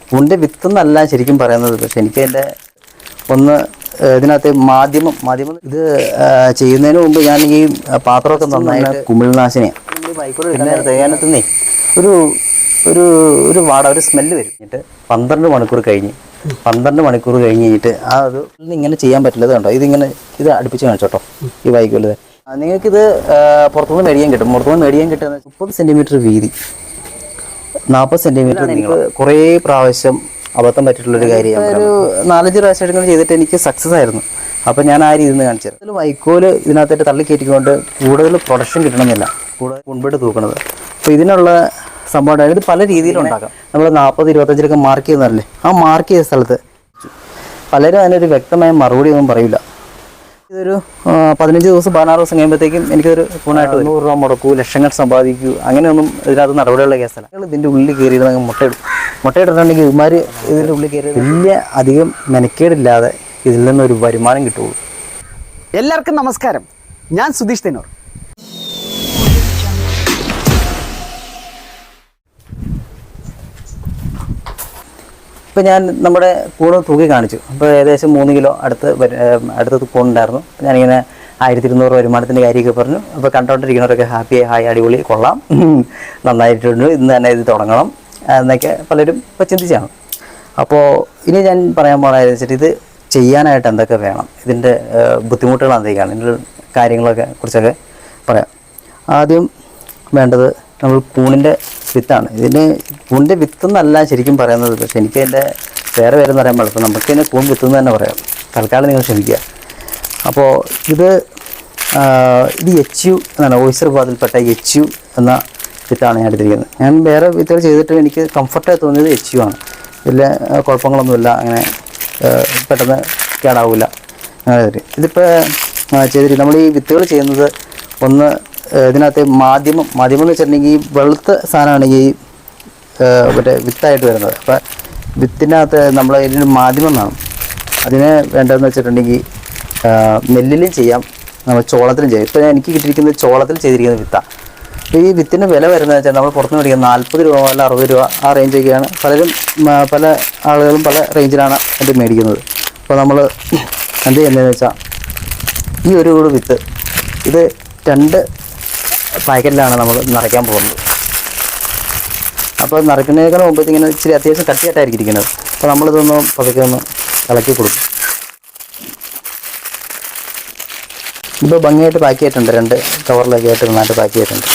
പൂണിൻ്റെ വിത്ത് എന്നല്ല ശരിക്കും പറയുന്നത്. പക്ഷെ എനിക്ക് അതിൻ്റെ ഒന്ന് ഇതിനകത്ത് മാധ്യമം ഇത് ചെയ്യുന്നതിന് മുമ്പ് ഞാൻ ഈ പാത്രമൊക്കെ നന്നായിട്ട് കുമിൾനാശിനിയാണ് പിന്നെ തേങ്ങാനത്തുനിന്നേ ഒരു ഒരു ഒരു ഒരു സ്മെല്ല് വരും. എന്നിട്ട് 12 മണിക്കൂർ കഴിഞ്ഞ് 12 മണിക്കൂർ കഴിഞ്ഞിട്ട് അത് ഇങ്ങനെ ചെയ്യാൻ പറ്റില്ല. ഇത് കണ്ടോ, ഇത് അടുപ്പിച്ച് കാണിച്ചോട്ടോ ഈ വൈക്കോല്. നിങ്ങൾക്കിത് പുറത്തുനിന്ന് മേടിക്കാൻ കിട്ടും. പുറത്തുനിന്ന് മേടിക്കാൻ കിട്ടുന്ന 30 സെൻറ്റിമീറ്റർ വീതി, 40 സെൻറ്റിമീറ്റർ. എനിക്ക് കുറേ പ്രാവശ്യം അബദ്ധം പറ്റിയിട്ടുള്ളൊരു കാര്യമാണ്. ഒരു 4-5 പ്രാവശ്യം എടുക്കുന്നത് ചെയ്തിട്ട് എനിക്ക് സക്സസ് ആയിരുന്നു. അപ്പോൾ ഞാൻ ആ രീതിയിൽ നിന്ന് കാണിച്ചത്. അതിൽ വൈക്കോല് ഇതിനകത്തായിട്ട് തള്ളി കയറ്റിക്കൊണ്ട് കൂടുതൽ പ്രൊഡക്ഷൻ കിട്ടണമെന്നില്ല, കൂടുതൽ മുൻപോട്ട് തൂക്കണത്. അപ്പോൾ ഇതിനുള്ള സംഭവം ഇത് പല രീതിയിലുണ്ടാക്കാം. നമ്മൾ 40-25 മാർക്ക് ചെയ്യുന്നതല്ലേ, ആ മാർക്ക് ചെയ്ത സ്ഥലത്ത് പലരും അതിനൊരു വ്യക്തമായ മറുപടി ഒന്നും പറയില്ല. ഇതൊരു 15 ദിവസം 16 ദിവസം കഴിയുമ്പോഴത്തേക്കും എനിക്കൊരു പൂണായിട്ട് 100 രൂപ മുടക്കൂ, ലക്ഷങ്ങൾ സമ്പാദിക്കൂ, അങ്ങനെയൊന്നും ഇതിനകത്ത് നടപടിയുള്ള കേസല്ല. ഇതിൻ്റെ ഉള്ളിൽ കയറിയിരുന്നെങ്കിൽ മുട്ടയിട്ടിട്ടുണ്ടെങ്കിൽ ഇവന്മാർ ഇതിൻ്റെ ഉള്ളിൽ കയറി വലിയ അധികം മെനക്കേടില്ലാതെ ഇതിൽ നിന്നൊരു വരുമാനം കിട്ടുള്ളൂ. എല്ലാവർക്കും നമസ്കാരം, ഞാൻ സുധീഷ് തെന്നൂർ. ഇപ്പോൾ ഞാൻ നമ്മുടെ കൂടെ തൂക്കി കാണിച്ചു. അപ്പോൾ ഏകദേശം 3 കിലോ അടുത്ത് കൂണുണ്ടായിരുന്നു. ഞാനിങ്ങനെ 1200 വരുമാനത്തിൻ്റെ കാര്യമൊക്കെ പറഞ്ഞു. അപ്പോൾ കണ്ടോണ്ടിരിക്കുന്നവരൊക്കെ ഹാപ്പിയായി, ഹായ് അടിപൊളി കൊള്ളാം, നന്നായിട്ടുണ്ട്, ഇന്ന് തന്നെ ഇത് തുടങ്ങണം എന്നൊക്കെ പലരും ഇപ്പോൾ ചിന്തിച്ചാണ്. അപ്പോൾ ഇനി ഞാൻ പറയാൻ പോകുന്നതെന്ന് വെച്ചിട്ട് ഇത് ചെയ്യാനായിട്ട് എന്തൊക്കെ വേണം, ഇതിൻ്റെ ബുദ്ധിമുട്ടുകൾ എന്തൊക്കെയാണ്, ഇതിൻ്റെ കാര്യങ്ങളൊക്കെ കുറിച്ചൊക്കെ പറയാം. ആദ്യം വേണ്ടത് നമ്മൾ കൂണിൻ്റെ വിത്താണ്. കൂണിൻ്റെ വിത്ത് എന്നല്ല ശരിക്കും പറയുന്നത്. പക്ഷെ എനിക്ക് അതിൻ്റെ വേറെ പേരെന്ന് പറയാൻ പാടില്ല. അപ്പോൾ നമുക്ക് ഇതിനെ കൂൺ വിത്ത് എന്ന് തന്നെ പറയാം. തൽക്കാലം നിങ്ങൾ ക്ഷമിക്കുക. അപ്പോൾ ഇത് HU എന്നാണ്, ഓയിസ്റ്റർ വിഭാഗത്തിൽപ്പെട്ട HU എന്ന വിത്താണ് ഞാൻ എടുത്തിരിക്കുന്നത്. ഞാൻ വേറെ വിത്തുകൾ ചെയ്തിട്ട് എനിക്ക് കംഫർട്ടായി തോന്നിയത് HU ആണ്. ഇതിൽ കുഴപ്പങ്ങളൊന്നുമില്ല, അങ്ങനെ പെട്ടെന്ന് കേടാവില്ല. ഇതിപ്പോൾ ചെയ്തിരിക്കും. നമ്മൾ ഈ വിത്തുകൾ ചെയ്യുന്നത് ഒന്ന് ഇതിനകത്ത് മാധ്യമം എന്ന് വെച്ചിട്ടുണ്ടെങ്കിൽ ഈ വെളുത്ത സാധനമാണെങ്കിൽ മറ്റേ വിത്തായിട്ട് വരുന്നത്. അപ്പോൾ വിത്തിനകത്ത് നമ്മൾ ഇതിന് മാധ്യമം എന്നാണ്. അതിന് വേണ്ടതെന്ന് വെച്ചിട്ടുണ്ടെങ്കിൽ നെല്ലിലും ചെയ്യാം, നമ്മൾ ചോളത്തിലും ചെയ്യാം. ഇപ്പോൾ എനിക്ക് കിട്ടിയിരിക്കുന്നത് ചോളത്തിൽ ചെയ്തിരിക്കുന്ന വിത്താണ്. അപ്പോൾ ഈ വിത്തിന് വില വരുന്നത് വെച്ചാൽ നമ്മൾ പുറത്ത് മേടിക്കുന്നത് 40 രൂപ അല്ല 60 രൂപ ആ റേഞ്ചൊക്കെയാണ്. പല ആളുകളും പല റേഞ്ചിലാണ് അത് മേടിക്കുന്നത്. അപ്പോൾ നമ്മൾ എന്ത് ചെയ്യുന്നതെന്ന് വെച്ചാൽ ഈ ഒരു കൂട് വിത്ത് ഇത് 2 പാക്കറ്റിലാണ് നമ്മൾ നിറയ്ക്കാൻ പോകുന്നത്. അപ്പോൾ നിറയ്ക്കുന്നതിനേക്കാൾ മുമ്പ് ഇങ്ങനെ ഇച്ചിരി അത്യാവശ്യം കട്ടിയായിട്ടായിരിക്കും ഇരിക്കുന്നത്. അപ്പോൾ നമ്മളിതൊന്ന് പതുക്കെ ഒന്ന് ഇളക്കി കൊടുക്കും. ഇപ്പോൾ ഭംഗിയായിട്ട് പാക്ക് ചെയ്തിട്ടുണ്ട്, 2 കവറിലൊക്കെ ആയിട്ട് നന്നായിട്ട് പാക്ക് ചെയ്തിട്ടുണ്ട്.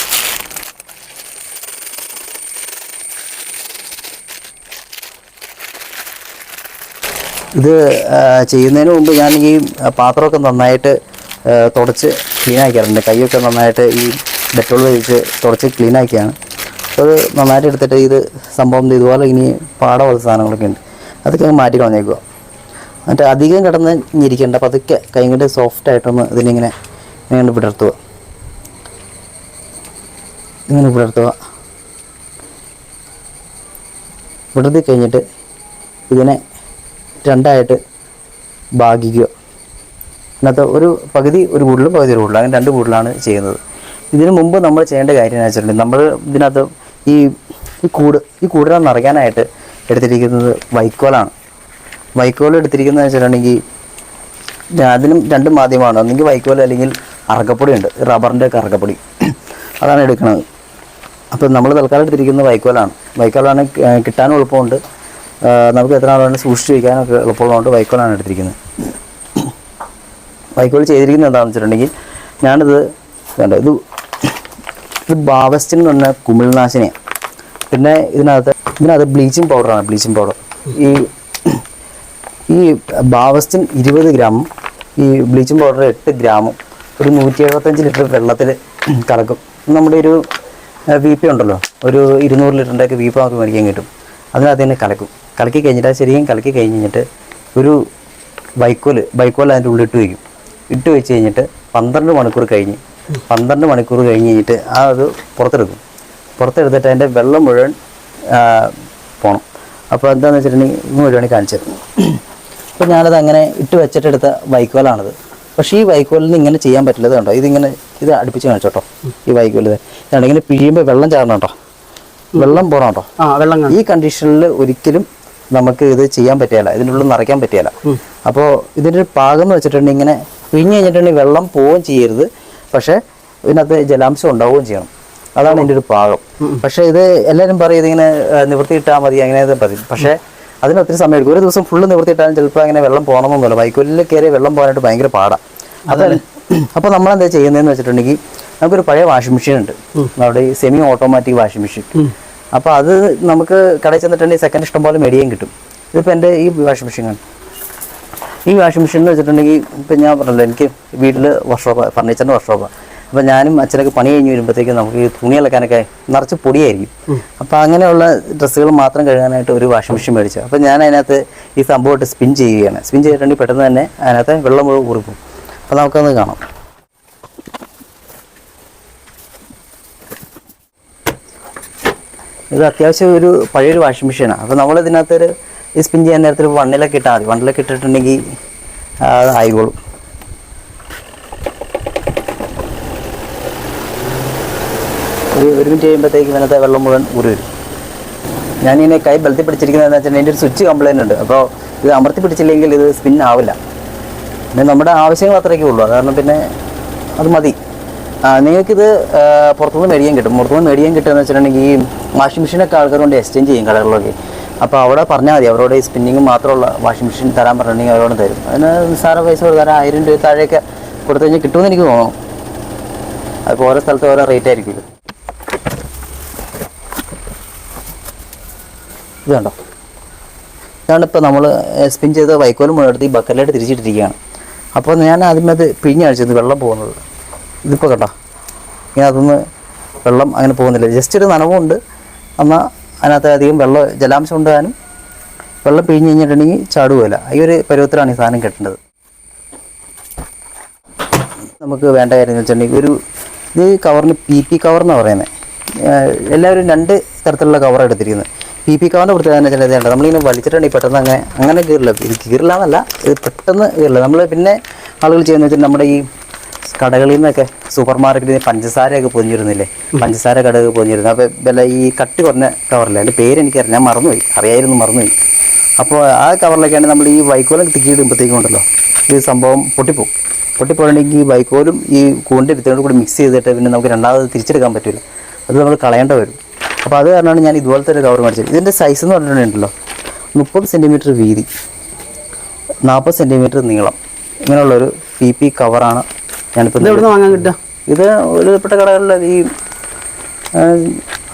ഇത് ചെയ്യുന്നതിന് മുമ്പ് ഞാൻ ഈ പാത്രമൊക്കെ നന്നായിട്ട് തുടച്ച് ക്ലീൻ ആക്കിയാറുണ്ട്. കൈയൊക്കെ നന്നായിട്ട് ഈ ഡെറ്റോൾ ഉപയോഗിച്ച് തുടച്ച് ക്ലീൻ ആക്കിയാണ്. അപ്പോൾ അത് നന്നായിട്ട് എടുത്തിട്ട് ഇത് സംഭവം ഇതുപോലെ ഇനി പാട പോലത്തെ സാധനങ്ങളൊക്കെ ഉണ്ട്, അതൊക്കെ മാറ്റി കളഞ്ഞേക്കുക. എന്നിട്ട് അധികം കിടന്ന് ഞെരിക്കേണ്ട, പതുക്കെ കൈ കൊണ്ട് സോഫ്റ്റായിട്ടൊന്ന് ഇതിനിങ്ങനെ വിടർത്തുക. ഇങ്ങനെ വിടർത്തി കഴിഞ്ഞിട്ട് ഇതിനെ 2ആയിട്ട് ഭാഗിക്കുക. അതിനകത്ത് ഒരു പകുതി ഒരു കൂടുതലും പകുതി ഒരു കൂടുതലും, അങ്ങനെ 2 കൂടുതലാണ് ചെയ്യുന്നത്. ഇതിനു മുമ്പ് നമ്മൾ ചെയ്യേണ്ട കാര്യം എന്ന് വെച്ചിട്ടുണ്ടെങ്കിൽ നമ്മൾ ഇതിനകത്ത് ഈ കൂടിനെ നിറയ്ക്കാനായിട്ട് എടുത്തിരിക്കുന്നത് വൈക്കോലാണ്. വൈക്കോൽ എടുത്തിരിക്കുന്നത് വെച്ചിട്ടുണ്ടെങ്കിൽ അതിനും 2 മാധ്യമമാണ്. ഒന്നെങ്കിൽ വൈക്കോൽ അല്ലെങ്കിൽ അറക്കപ്പൊടി ഉണ്ട്, റബ്ബറിൻ്റെ ഒക്കെ അറക്കപ്പൊടി, അതാണ് എടുക്കുന്നത്. അപ്പോൾ നമ്മൾ തൽക്കാലം എടുത്തിരിക്കുന്നത് വൈക്കോലാണ് കിട്ടാനും എളുപ്പമുണ്ട്, നമുക്ക് എത്ര നാൾ വേണമെങ്കിൽ സൂക്ഷിച്ച് വയ്ക്കാനൊക്കെ എളുപ്പമുള്ളതുകൊണ്ട് വൈക്കോലാണ് എടുത്തിരിക്കുന്നത്. വൈക്കോൽ ചെയ്തിരിക്കുന്നത് എന്താണെന്ന് വെച്ചിട്ടുണ്ടെങ്കിൽ ഞാനിത് വേണ്ട ഇത് ബാവസ്റ്റിൻ എന്ന് പറഞ്ഞ കുമിൾനാശിനിയാണ്. പിന്നെ ഇതിനകത്ത് ബ്ലീച്ചിങ് പൗഡർ. ഈ ബാവസ്റ്റിൻ 20 ഗ്രാമും ഈ ബ്ലീച്ചിങ് പൗഡർ 8 ഗ്രാമും ഒരു 175 ലിറ്റർ വെള്ളത്തിൽ കലക്കും. നമ്മുടെ ഒരു VP ഉണ്ടല്ലോ, ഒരു 200 ലിറ്ററിൻ്റെയൊക്കെ VP നമുക്ക് മേടിക്കാൻ കിട്ടും. അതിനകത്ത് തന്നെ കലക്കി കഴിഞ്ഞിട്ട് ശരിക്കും കലക്കി കഴിഞ്ഞിട്ട് ഒരു വൈക്കോൽ അതിൻ്റെ ഉള്ളിൽ ഇട്ട് വെച്ച് കഴിഞ്ഞിട്ട് 12 മണിക്കൂർ കഴിഞ്ഞിട്ട് അത് പുറത്തെടുത്തിട്ട് അതിൻ്റെ വെള്ളം മുഴുവൻ പോകണം. അപ്പോൾ എന്താണെന്ന് വെച്ചിട്ടുണ്ടെങ്കിൽ മുഴുവൻ കാണിച്ചത്. അപ്പോൾ ഞാനത് അങ്ങനെ ഇട്ട് വെച്ചിട്ടെടുത്ത വൈക്കോലാണിത്. പക്ഷേ ഈ വൈക്കോലിൽ നിന്ന് ഇങ്ങനെ ചെയ്യാൻ പറ്റില്ല. കണ്ടോ, ഇത് അടുപ്പിച്ച് കാണിച്ചോട്ടോ. ഈ വൈക്കോൽ ഇങ്ങനെ പിഴിയുമ്പോൾ വെള്ളം ചാടണം കേട്ടോ, വെള്ളം പോകണം കേട്ടോ. ഈ കണ്ടീഷനിൽ ഒരിക്കലും നമുക്ക് ഇത് ചെയ്യാൻ പറ്റില്ല, ഇതിൻ്റെ ഉള്ളിൽ നിറയ്ക്കാൻ പറ്റില്ല. അപ്പോൾ ഇതിൻ്റെ ഒരു പാകം എന്ന് വെച്ചിട്ടുണ്ടെങ്കിൽ ഇങ്ങനെ പിഴിഞ്ഞ് കഴിഞ്ഞിട്ടുണ്ടെങ്കിൽ വെള്ളം പോവുകയും ചെയ്യരുത്, പക്ഷേ ഇതിനകത്ത് ജലാംശം ഉണ്ടാവുകയും ചെയ്യണം. അതാണ് ഇതിൻ്റെ ഒരു പാകം. പക്ഷേ ഇത് എല്ലാവരും പറയും ഇതിങ്ങനെ നിവൃത്തിയിട്ടാൽ മതി അങ്ങനെ പറയും. പക്ഷേ അതിന് ഒത്തിരി സമയം എടുക്കും. ഒരു ദിവസം ഫുള്ള് നിവൃത്തിയിട്ടാലും ചിലപ്പോൾ അങ്ങനെ വെള്ളം പോകണമെന്നൊന്നുമില്ല. വൈക്കോലിൽ കയറി വെള്ളം പോകാനായിട്ട് ഭയങ്കര പാടാണ്. അപ്പോൾ നമ്മളെന്താ ചെയ്യുന്നതെന്ന് വെച്ചിട്ടുണ്ടെങ്കിൽ നമുക്കൊരു പഴയ വാഷിംഗ് മെഷീൻ ഉണ്ട് അവിടെ, ഈ സെമി ഓട്ടോമാറ്റിക് വാഷിംഗ് മെഷീൻ. അപ്പോൾ അത് നമുക്ക് കടയിൽ ചെന്നിട്ടുണ്ടെങ്കിൽ സെക്കൻഡ് ഇഷ്ടം പോലെ മേടിക്കാൻ കിട്ടും. ഇതിപ്പോൾ എൻ്റെ ഈ വാഷിംഗ് മെഷീനാണ്. ഈ വാഷിംഗ് മെഷീൻ എന്ന് വെച്ചിട്ടുണ്ടെങ്കിൽ ഇപ്പം ഞാൻ പറഞ്ഞല്ലോ, എനിക്ക് വീട്ടിൽ വർക്ക്ഷോപ്പാണ്, ഫർണിച്ചറിൻ്റെ വർക്ക്ഷോപ്പാണ്. അപ്പോൾ ഞാനും അച്ഛനൊക്കെ പണി കഴിഞ്ഞ് വരുമ്പോഴത്തേക്കും നമുക്ക് ഈ തുണി അലക്കാനൊക്കെ നിറച്ച് പൊടിയായിരിക്കും. അപ്പോൾ അങ്ങനെയുള്ള ഡ്രസ്സുകൾ മാത്രം കഴുകാനായിട്ട് ഒരു വാഷിംഗ് മെഷീൻ മേടിച്ചു. അപ്പോൾ ഞാൻ അതിനകത്ത് ഈ സംഭവമായിട്ട് സ്പിൻ ചെയ്യുകയാണ്. സ്പിൻ ചെയ്തിട്ടുണ്ടെങ്കിൽ പെട്ടെന്ന് തന്നെ അതിനകത്ത് വെള്ളം മുഴുവൻ ഊറിപ്പോകും. അപ്പോൾ നമുക്കൊന്ന് കാണാം. ഇത് അത്യാവശ്യം ഒരു പഴയൊരു വാഷിംഗ് മെഷീനാണ്. അപ്പോൾ നമ്മൾ ഇതിനകത്തൊരു ഈ സ്പിൻ ചെയ്യാൻ നേരത്തിൽ വണ്ണിലൊക്കെ ഇട്ടാൽ മതി. വണ്ണിലൊക്കെ ഇട്ടിട്ടുണ്ടെങ്കിൽ അത് ആയിക്കോളും. ഒരു മിനിറ്റ് കഴിയുമ്പോഴത്തേക്കും ഇതിനകത്ത് വെള്ളം മുഴുവൻ ഊറി വരും. ഞാനിങ്ങനെ കൈ ബലത്തിൽ പിടിച്ചിരിക്കുന്നതെന്ന് വെച്ചാൽ എൻ്റെ ഒരു സ്വിച്ച് കംപ്ലൈൻ്റ് ഉണ്ട്. അപ്പോൾ ഇത് അമർത്തി പിടിച്ചില്ലെങ്കിൽ ഇത് സ്പിൻ ആവില്ല. പിന്നെ നമ്മുടെ ആവശ്യങ്ങൾ അത്രയൊക്കെ ഉള്ളൂ, കാരണം പിന്നെ അത് മതി. നിങ്ങൾക്കിത് പുറത്തുനിന്ന് മേടിക്കാൻ കിട്ടും. പുറത്തുനിന്ന് മേടിക്കാൻ കിട്ടുമെന്ന് വെച്ചിട്ടുണ്ടെങ്കിൽ ഈ വാഷിംഗ് മെഷീനൊക്കെ ആൾക്കാർ കൊണ്ട് എക്സ്ചേഞ്ച് ചെയ്യും കടകളിലൊക്കെ. അപ്പോൾ അവിടെ പറഞ്ഞാൽ മതി, അവരോട് ഈ സ്പിന്നിങ് മാത്രമുള്ള വാഷിംഗ് മെഷീൻ തരാൻ പറഞ്ഞിട്ടുണ്ടെങ്കിൽ അവരോട് തരും. അതിന് നിസ്സാര പൈസ കൊടുത്താൽ 1000 രൂപ താഴെയൊക്കെ കൊടുത്തു കഴിഞ്ഞാൽ കിട്ടുമെന്ന് എനിക്ക് തോന്നുന്നു. അതിപ്പോൾ ഓരോ സ്ഥലത്ത് ഓരോ റേറ്റ് ആയിരിക്കും. ഇത് കണ്ടോ, ഇതാണ് ഇപ്പോൾ നമ്മൾ സ്പിൻ ചെയ്ത വൈക്കോലും മുഴുവൻ എടുത്ത് ഈ ബക്കറ്റിലായിട്ട് തിരിച്ചിട്ടിരിക്കുകയാണ്. അപ്പോൾ ഞാൻ ആദ്യമത് പിഴിഞ്ഞഴിച്ചത് വെള്ളം പോകുന്നത്. ഇതിപ്പോൾ കണ്ടോ, ഇങ്ങനെ അതൊന്ന് വെള്ളം അങ്ങനെ പോകുന്നില്ല, ജസ്റ്റ് ഒരു നനവുണ്ട്. എന്നാൽ അതിനകത്ത് അധികം ജലാംശം ഉണ്ടാകാനും വെള്ളം പിഴിഞ്ഞ് കഴിഞ്ഞിട്ടുണ്ടെങ്കിൽ ചാടുകയില്ല. ഈ ഒരു പരുവത്തിലാണ് ഈ സാധനം കെട്ടേണ്ടത്. നമുക്ക് വേണ്ട കാര്യം എന്ന് വെച്ചിട്ടുണ്ടെങ്കിൽ ഇത് കവറിന് PP കവർ എന്നാണ് പറയുന്നത്. എല്ലാവരും 2 തരത്തിലുള്ള കവർ എടുത്തിരിക്കുന്നത്. PP കവറിൻ്റെ പ്രത്യേകത എന്ന് വെച്ചിട്ടുണ്ടെങ്കിൽ നമ്മളിങ്ങനെ വലിച്ചിട്ടുണ്ടെങ്കിൽ പെട്ടെന്ന് അങ്ങനെ കീറില്ല. ഇത് കീറില്ല എന്നല്ല, ഇത് പെട്ടെന്ന് കീറില്ല. നമ്മൾ പിന്നെ ആളുകൾ ചെയ്യുന്നത് വെച്ചാൽ നമ്മുടെ ഈ കടകളിൽ നിന്നൊക്കെ സൂപ്പർ മാർക്കറ്റിൽ നിന്ന് പഞ്ചസാരയൊക്കെ പൊതിഞ്ഞിരുന്നില്ലേ, പഞ്ചസാര കടകൾ പൊതിഞ്ഞിരുന്നു. അപ്പോൾ വില ഈ കട്ടി കുറഞ്ഞ കവറില്ല, അതിൻ്റെ പേര് എനിക്കറിയാം, ഞാൻ മറന്നുപോയി, മറന്നുപോയി. അപ്പോൾ ആ കവറിലൊക്കെയാണ് നമ്മൾ ഈ വൈക്കോലും തിക്കിയിടുമ്പോഴത്തേക്കും ഉണ്ടല്ലോ ഈ സംഭവം പൊട്ടിപ്പോയിട്ടുണ്ടെങ്കിൽ ഈ വൈക്കോലും ഈ കൂണ്ടിരുത്തിനോട് കൂടി മിക്സ് ചെയ്തിട്ട് പിന്നെ നമുക്ക് രണ്ടാമത് തിരിച്ചെടുക്കാൻ പറ്റില്ല, അത് നമ്മൾ കളയേണ്ട വരും. അപ്പോൾ അത് കാരണമാണ് ഞാൻ ഇതുപോലത്തെ ഒരു കവർ മേടിച്ചത്. ഇതിൻ്റെ സൈസ് എന്ന് പറഞ്ഞിട്ടുണ്ടല്ലോ 30 സെൻറ്റിമീറ്റർ വീതി, 40 സെൻറ്റിമീറ്റർ നീളം, ഇങ്ങനെയുള്ളൊരു PP കവറാണ് ഞാനിപ്പോൾ വാങ്ങാൻ കിട്ടുക. ഇത് ഒരുപ്പെട്ട കടകളിൽ ഈ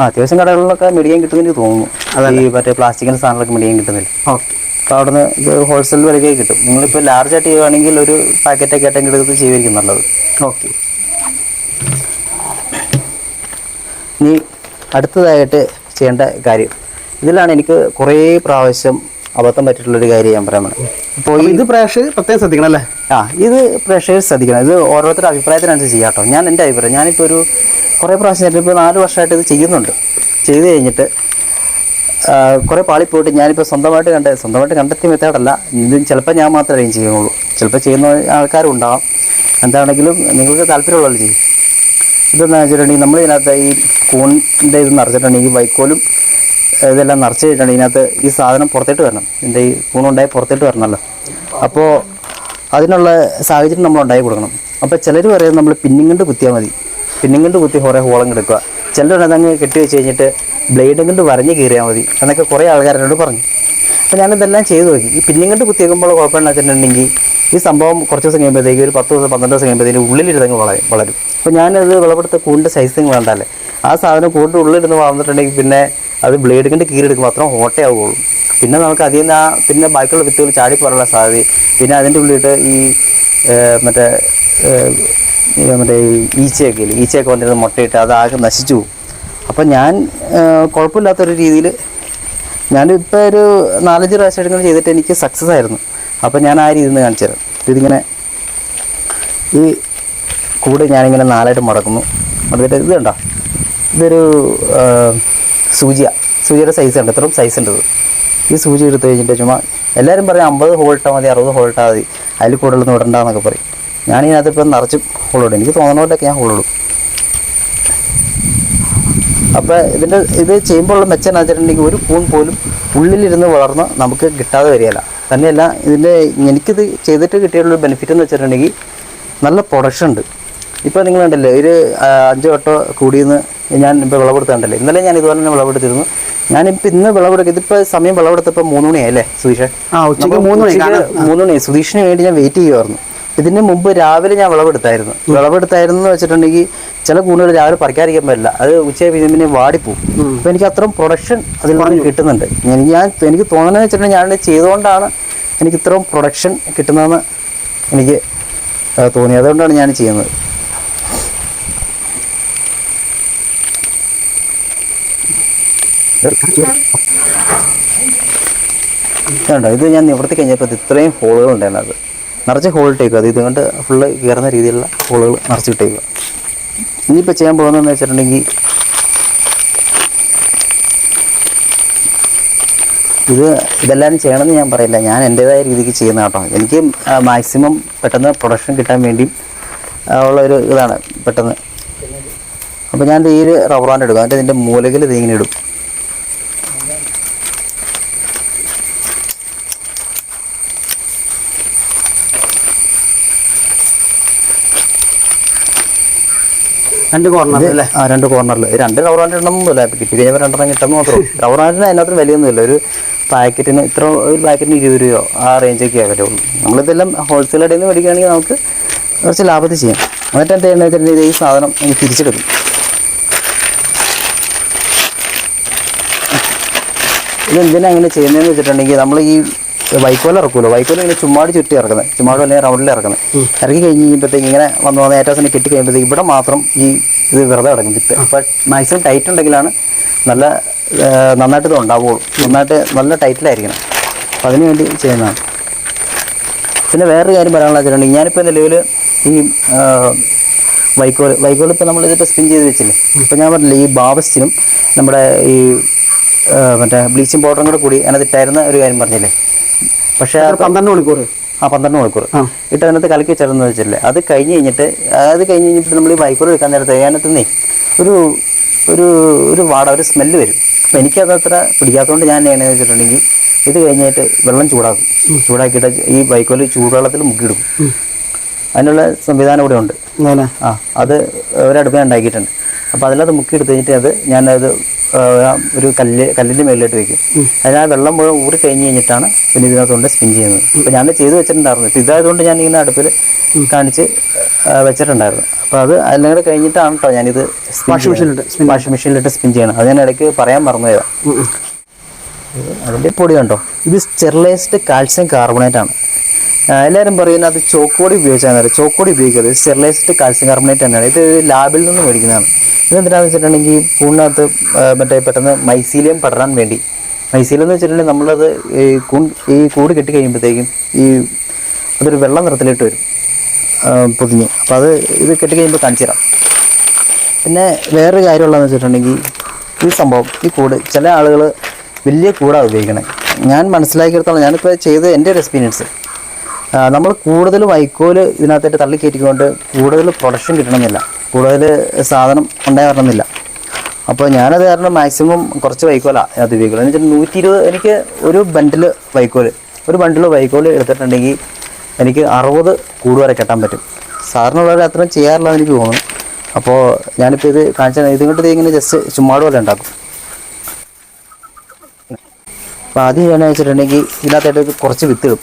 അത്യാവശ്യം കടകളിലൊക്കെ മേടിക്കാൻ കിട്ടുമെന്ന് എനിക്ക് തോന്നുന്നു. ഈ മറ്റേ പ്ലാസ്റ്റിക്കിൻ്റെ സാധനങ്ങളൊക്കെ മേടിക്കാൻ കിട്ടുന്നില്ല. ഓക്കെ. അപ്പോൾ അവിടെ നിന്ന് ഇത് ഹോൾസെയിൽ വിലയ്ക്ക് കിട്ടും. നിങ്ങളിപ്പോൾ ലാർജായിട്ട് ചെയ്യുകയാണെങ്കിൽ ഒരു പാക്കറ്റൊക്കെ ആയിട്ടെങ്കിൽ എടുത്ത് ചെയ്യുമായിരിക്കും നല്ലത്. ഓക്കെ. ഇനി അടുത്തതായിട്ട് ചെയ്യേണ്ട കാര്യം, ഇതിലാണ് എനിക്ക് കുറേ പ്രാവശ്യം അബദ്ധം പറ്റിയിട്ടുള്ളൊരു കാര്യം ഞാൻ പറയാൻ വേണം. അപ്പോൾ ഇത് പ്രേക്ഷകർ പ്രത്യേകം ശ്രദ്ധിക്കണം അല്ലേ? ഇത് പ്രേക്ഷകർ ശ്രദ്ധിക്കണം. ഇത് ഓരോരുത്തരുടെ അഭിപ്രായത്തിനനുസരിച്ച് ചെയ്യാം കേട്ടോ. ഞാൻ എൻ്റെ അഭിപ്രായം, ഞാനിപ്പോൾ കുറേ പ്രാവശ്യം ഇപ്പോൾ 4 വർഷമായിട്ട് ഇത് ചെയ്യുന്നുണ്ട്. ചെയ്ത് കഴിഞ്ഞിട്ട് കുറേ പാളിപ്പോയിട്ട് ഞാനിപ്പോൾ സ്വന്തമായിട്ട് കണ്ടെത്തിയ മെത്തേഡല്ല ഇത്. ചിലപ്പോൾ ഞാൻ മാത്രമേ ചെയ്യുന്നുള്ളൂ, ചിലപ്പോൾ ചെയ്യുന്ന ആൾക്കാരും ഉണ്ടാകാം. എന്താണെങ്കിലും നിങ്ങൾക്ക് താല്പര്യമുള്ളവർ ചെയ്യും. ഇതെന്ന് വെച്ചിട്ടുണ്ടെങ്കിൽ നമ്മൾ ഇതിനകത്ത് ഈ കൂണിൻ്റെ ഇത് നിറച്ചിട്ടുണ്ടെങ്കിൽ വൈക്കോലും ഇതെല്ലാം നിറച്ച് കഴിഞ്ഞിട്ടുണ്ടെങ്കിൽ ഇതിനകത്ത് ഈ സാധനം പുറത്തേട്ട് വരണം. ഇതിൻ്റെ ഈ കൂണുണ്ടായി പുറത്തേട്ട് വരണമല്ലോ. അപ്പോൾ അതിനുള്ള സാഹചര്യം നമ്മൾ ഉണ്ടാക്കി കൊടുക്കണം. അപ്പോൾ ചിലർ പറയുന്നത് നമ്മൾ പിന്നിങ് കൊണ്ട് കുത്തിയാൽ മതി, പിന്നിങ് കൊണ്ട് കുത്തി കുറേ ഹോളം എടുക്കുക. ചിലർ അതങ്ങ് കെട്ടി വെച്ച് കഴിഞ്ഞിട്ട് ബ്ലേഡും കൊണ്ട് വരഞ്ഞ് കീറിയാൽ മതി എന്നൊക്കെ കുറേ ആൾക്കാരോട് പറഞ്ഞു. അപ്പോൾ ഞാനിതെല്ലാം ചെയ്ത് നോക്കി. ഈ പിന്നിങ് കൊണ്ട് കുത്തിയേക്കുമ്പോൾ കുഴപ്പമെന്ന് വെച്ചിട്ടുണ്ടെങ്കിൽ ഈ സംഭവം കുറച്ച് ദിവസം കഴിയുമ്പോഴത്തേക്ക് ഒരു 10 ദിവസം 12 ദിവസം കഴിയുമ്പോഴത്തേക്ക് ഉള്ളിലിരുന്നങ്ങ് വളരും. അപ്പോൾ ഞാനത് വിളവെടുത്ത കൂടിൻ്റെ സൈസിങ് വേണ്ടല്ലേ, ആ സാധനം കൂടിൻ്റെ ഉള്ളിലിരുന്ന് വളർന്നിട്ടുണ്ടെങ്കിൽ പിന്നെ അത് ബ്ലേഡ് കൊണ്ട് കീറിയെടുക്കും മാത്രം ഓട്ടയാവുകയുള്ളൂ. പിന്നെ നമുക്ക് അതിൽ നിന്ന് പിന്നെ ബാക്കിയുള്ള വിത്തുകൾ ചാടിപ്പോരാനുള്ള സാധ്യത. പിന്നെ അതിൻ്റെ ഉള്ളിലിട്ട് ഈ മറ്റേ ഈച്ചയൊക്കെ വന്നിരുന്ന് മുട്ടയിട്ട് അതാകെ നശിച്ചു പോകും. അപ്പം ഞാൻ കുഴപ്പമില്ലാത്തൊരു രീതിയിൽ ഞാനിപ്പോൾ ഒരു 4-5 പ്രാവശ്യം ചെയ്തിട്ട് എനിക്ക് സക്സസ് ആയിരുന്നു. അപ്പം ഞാൻ ആ രീതിയിൽ നിന്ന് കാണിച്ചു തരാം. ഇതിങ്ങനെ ഈ കൂട് ഞാനിങ്ങനെ 4ആയിട്ട് മടക്കുന്നു. മടക്കിയിട്ട് ഇത് കണ്ടോ, ഇതൊരു സൂചിയുടെ സൈസ് ഉണ്ട്, ഇത്രയും സൈസ് ഉണ്ട്. ഈ സൂചി എടുത്ത് കഴിഞ്ഞിട്ട് ചുമ്മാ എല്ലാവരും പറയും 50 ഹോൾട്ടാൽ മതി, 60 ഹോൾട്ടാൽ മതി, അതിൽ കൂടുതലൊന്നും ഇടണ്ടെന്നൊക്കെ പറയും. ഞാനിതിനകത്ത് ഇപ്പം നിറച്ചും ഹോളിടും. എനിക്ക് തോന്നുന്ന പോലെയൊക്കെ ഞാൻ ഹോളിടും. അപ്പോൾ ഇത് ചെയ്യുമ്പോൾ ഉള്ള മെച്ചം എന്ന് വെച്ചിട്ടുണ്ടെങ്കിൽ ഒരു കൂൺ പോലും ഉള്ളിലിരുന്ന് വളർന്ന് നമുക്ക് കിട്ടാതെ വരികയില്ല. തന്നെയല്ല എനിക്കിത് ചെയ്തിട്ട് കിട്ടിയുള്ള ബെനിഫിറ്റ് എന്ന് വെച്ചിട്ടുണ്ടെങ്കിൽ നല്ല പ്രൊഡക്ഷൻ ഉണ്ട്. ഇപ്പോൾ നിങ്ങൾ കണ്ടല്ലേ ഒരു 5 വട്ടോ കൂടിയെന്ന് ഞാൻ ഇപ്പോൾ വിളവെടുത്തുണ്ടല്ലേ. ഇന്നലെ ഞാൻ ഇതുപോലെ തന്നെ വിളവെടുത്തിരുന്നു. ഞാനിപ്പോൾ ഇന്ന് വിളവെടുക്കുക, ഇതിപ്പോൾ സമയം വിളവെടുത്തപ്പോൾ 3 മണിയായി അല്ലേ സുധീഷ്? ഉച്ചയ്ക്ക് 3 മണി. സുധീഷിന് വേണ്ടി ഞാൻ വെയിറ്റ് ചെയ്യുമായിരുന്നു. ഇതിന് മുമ്പ് രാവിലെ ഞാൻ വിളവെടുത്തായിരുന്നു എന്ന് വെച്ചിട്ടുണ്ടെങ്കിൽ ചില കൂണുകൾ രാവിലെ പറിക്കാതിരിക്കാൻ പറ്റില്ല, അത് ഉച്ചയായി പിന്നെ വാടിപ്പോവും. അപ്പോൾ എനിക്ക് അത്രയും പ്രൊഡക്ഷൻ അതിൽ നിന്ന് കിട്ടുന്നുണ്ട്. എനിക്ക് തോന്നുന്നത് വെച്ചിട്ടുണ്ടെങ്കിൽ ഞാൻ ചെയ്തുകൊണ്ടാണ് എനിക്ക് ഇത്രയും പ്രൊഡക്ഷൻ കിട്ടുന്നതെന്ന് എനിക്ക് തോന്നി. അതുകൊണ്ടാണ് ഞാൻ ചെയ്യുന്നത്. കണ്ടോ, ഇത് ഞാൻ നിവർത്തി കഴിഞ്ഞപ്പോൾ ഇത്രയും ഹോളുകൾ ഉണ്ടായിരുന്നു. അത് നിറച്ച് ഹോൾ ഇട്ടേക്കുക. അത് ഇതുകൊണ്ട് ഫുള്ള് കയറുന്ന രീതിയിലുള്ള ഹോളുകൾ നിറച്ചിട്ടേക്കുക. ഇനിയിപ്പോൾ ചെയ്യാൻ പോകുന്നതെന്ന് വെച്ചിട്ടുണ്ടെങ്കിൽ ഇതെല്ലാവരും ചെയ്യണമെന്ന് ഞാൻ പറയില്ല, ഞാൻ എൻ്റേതായ രീതിക്ക് ചെയ്യുന്ന കേട്ടോ. എനിക്ക് മാക്സിമം പെട്ടെന്ന് പ്രൊഡക്ഷൻ കിട്ടാൻ വേണ്ടി ഉള്ളൊരു ഇതാണ് പെട്ടെന്ന്. അപ്പോൾ ഞാൻ ഈ ഒരു റബ്ബർ ബാൻഡ് എടുക്കും, എന്നിട്ട് ഇതിൻ്റെ മൂലകൾ ഇതിങ്ങനെ ഇടും. രണ്ട് കോർണറിൽ 2 കോർണറിൽ 2 റബ്ബർ ബാൻഡ് ഇടണമെന്നില്ല. ഇപ്പോൾ കിട്ടി കഴിഞ്ഞാൽ 2 കിട്ടുന്ന മാത്രമേ. റബ്ബർ ബാൻഡിന് അതിനകത്ത് വിലയൊന്നുമില്ല. ഒരു പാക്കറ്റിന് ഒരു പാക്കറ്റിന് 20 രൂപയോ ആ റേഞ്ചൊക്കെ ആകത്തുള്ളൂ. നമ്മളിതെല്ലാം ഹോൾസെയിൽ കടയിൽ നിന്ന് മേടിക്കുകയാണെങ്കിൽ നമുക്ക് കുറച്ച് ലാഭത്തിൽ ചെയ്യാം. എന്നിട്ട് എന്താ ചെയ്യുന്നത് വെച്ചിട്ടുണ്ടെങ്കിൽ ഈ സാധനം എനിക്ക് തിരിച്ചെടുക്കും. ഇതെന്തിനാണ് അങ്ങനെ ചെയ്യുന്നതെന്ന് വെച്ചിട്ടുണ്ടെങ്കിൽ നമ്മൾ ഈ വൈക്കോൽ ഇറക്കുമല്ലോ, വൈക്കോൽ ഇങ്ങനെ ചുമ്മാടി ചുറ്റി ഇറക്കുന്നത്, ചുമ്മാട് അല്ലെങ്കിൽ റൗണ്ടിൽ ഇറക്കുന്നത്. ഇറക്കി കഴിഞ്ഞ് കഴിയുമ്പോഴത്തേക്ക് ഇങ്ങനെ വന്ന് ഏറ്റവും സമയം കെട്ടി കഴിയുമ്പോഴത്തേക്ക് ഇവിടെ മാത്രം ഇത് വെറുതെ കിടക്കും വിത്ത്. അപ്പോൾ മാക്സിമം ടൈറ്റ് ഉണ്ടെങ്കിലാണ് നന്നായിട്ട് ഇത് ഉണ്ടാവുകയുള്ളൂ. നല്ല ടൈറ്റിലായിരിക്കണം. അപ്പോൾ അതിന് വേണ്ടി ചെയ്യുന്നതാണ്. പിന്നെ വേറൊരു കാര്യം പറയാനുള്ള വെച്ചിട്ടുണ്ടെങ്കിൽ ഞാനിപ്പോൾ നിലവിൽ ഈ വൈക്കോൽ ഇപ്പോൾ നമ്മളിതിപ്പോൾ സ്പിൻ ചെയ്ത് വെച്ചില്ലേ. ഇപ്പോൾ ഞാൻ പറഞ്ഞില്ലേ ഈ ബാവസ്റ്റിനും നമ്മുടെ ഈ മറ്റേ ബ്ലീച്ചിങ് പൗഡറും കൂടി അതിനകത്ത് ഇട്ടായിരുന്ന ഒരു കാര്യം പറഞ്ഞില്ലേ. പക്ഷേ 12 മണിക്കൂർ 12 മണിക്കൂർ ഇട്ട് അതിനകത്ത് കലക്കി വെച്ചിരുന്നു വെച്ചില്ലേ. അത് കഴിഞ്ഞ് കഴിഞ്ഞിട്ട് നമ്മൾ ഈ വൈക്കോൽ എടുക്കാൻ നേരത്തെ അതിനകത്ത് ഒരു വാട, ഒരു സ്മെല്ല് വരും. അപ്പോൾ എനിക്കത് അത്ര പിടിക്കാത്തതുകൊണ്ട് ഞാൻ എങ്ങനെയാണെന്ന് വെച്ചിട്ടുണ്ടെങ്കിൽ ഇത് കഴിഞ്ഞിട്ട് വെള്ളം ചൂടാക്കിയിട്ട് ഈ വൈക്കോൽ ചൂടുവെള്ളത്തിൽ മുക്കിയെടുക്കും. അതിനുള്ള സംവിധാനം ഇവിടെ ഉണ്ട്. അത് ഒരടുപ്പ് ഞാൻ ഉണ്ടാക്കിയിട്ടുണ്ട്. അപ്പോൾ അതിനകത്ത് മുക്കിയെടുത്ത് കഴിഞ്ഞിട്ട് ഞാനത് ഒരു കല്ലിൻ്റെ മേളിലോട്ട് വെക്കും. അതിന് ആ വെള്ളം മുഴുവൻ ഊറി കഴിഞ്ഞ് കഴിഞ്ഞിട്ടാണ് പിന്നെ ഇതിനകത്തുകൊണ്ട് സ്പിൻ ചെയ്യുന്നത്. അപ്പോൾ ഞാൻ ചെയ്ത് വെച്ചിട്ടുണ്ടായിരുന്നു. ഇപ്പോൾ ഇതായതുകൊണ്ട് ഞാൻ ഇങ്ങനെ അടുപ്പിൽ കാണിച്ച് വെച്ചിട്ടുണ്ടായിരുന്നു. അപ്പോൾ എല്ലാം കൂടെ കഴിഞ്ഞിട്ടാണ് കേട്ടോ ഞാനിത് വാഷിംഗ് മെഷീനിലിട്ട് സ്പിൻ ചെയ്യണം. അത് ഞാൻ ഇടയ്ക്ക് പറയാൻ മറന്നുപോയതാണ്. അതിൻ്റെ പൊടി കണ്ടോ, ഇത് സ്റ്റെറിലൈസ്ഡ് കാൽസ്യം കാർബണേറ്റ് ആണ്. എല്ലാവരും പറയുന്നത് അത് ചോക്കോടി ഉപയോഗിച്ചാൽ നേരം. ചോക്കോടി ഉപയോഗിക്കുന്നത് സ്റ്റെറിലൈസ്ഡ് കാൽസ്യം കാർബണേറ്റ് തന്നെയാണ്. ഇത് ലാബിൽ നിന്ന് മേടിക്കുന്നതാണ്. ഇതെന്തിനാണെന്ന് വെച്ചിട്ടുണ്ടെങ്കിൽ പൂണിനകത്ത് പെട്ടെന്ന് മൈസീലിയം പടരാൻ വേണ്ടി. മൈസീലിയം എന്ന് വെച്ചിട്ടുണ്ടെങ്കിൽ നമ്മളത് ഈ കൂട് കെട്ടി കഴിയുമ്പോഴത്തേക്കും അതൊരു വെള്ള നിറത്തിലിട്ട് വരും പൊതിഞ്ഞ്. അപ്പോൾ ഇത് കെട്ടി കഴിയുമ്പോൾ കാണിച്ചു തരാം. പിന്നെ വേറൊരു കാര്യമുള്ളതെന്ന് വെച്ചിട്ടുണ്ടെങ്കിൽ ഈ സംഭവം, ഈ കൂട് ചില ആളുകൾ വലിയ കൂടാണ് ഉപയോഗിക്കണേ. ഞാൻ മനസ്സിലാക്കിയെടുത്തോളം, ഞാനിപ്പോൾ ചെയ്ത് എൻ്റെ ഒരു എക്സ്പീരിയൻസ്, നമ്മൾ കൂടുതൽ വൈക്കോൽ ഇതിനകത്തായിട്ട് തള്ളിക്കയറ്റിക്കൊണ്ട് കൂടുതൽ പ്രൊഡക്ഷൻ കിട്ടണമെന്നില്ല, കൂടുതൽ സാധനം ഉണ്ടായി വരണമെന്നില്ല. അപ്പോൾ ഞാനത് കാരണം മാക്സിമം കുറച്ച് വൈക്കോലാണ് അത് ഉപയോഗിക്കുന്നത്. എന്ന് വെച്ചാൽ 120 എനിക്ക് ഒരു ബണ്ടിൽ വൈക്കോൽ എടുത്തിട്ടുണ്ടെങ്കിൽ എനിക്ക് 60 കൂട് വരെ കെട്ടാൻ പറ്റും. സാറിന് വളരെ അത്രയും ചെയ്യാറില്ല എനിക്ക് തോന്നുന്നു. അപ്പോൾ ഞാനിപ്പോൾ ഇത് കാണിച്ചാൽ ഇതുകൊണ്ട് ഇങ്ങനെ ജസ്റ്റ് ചുമ്മാട് പോലെ ഉണ്ടാക്കും. അപ്പോൾ ആദ്യം ചെയ്യാന്ന് വെച്ചിട്ടുണ്ടെങ്കിൽ ഇതിനകത്തായിട്ട് കുറച്ച് വിത്ത് ഇടും.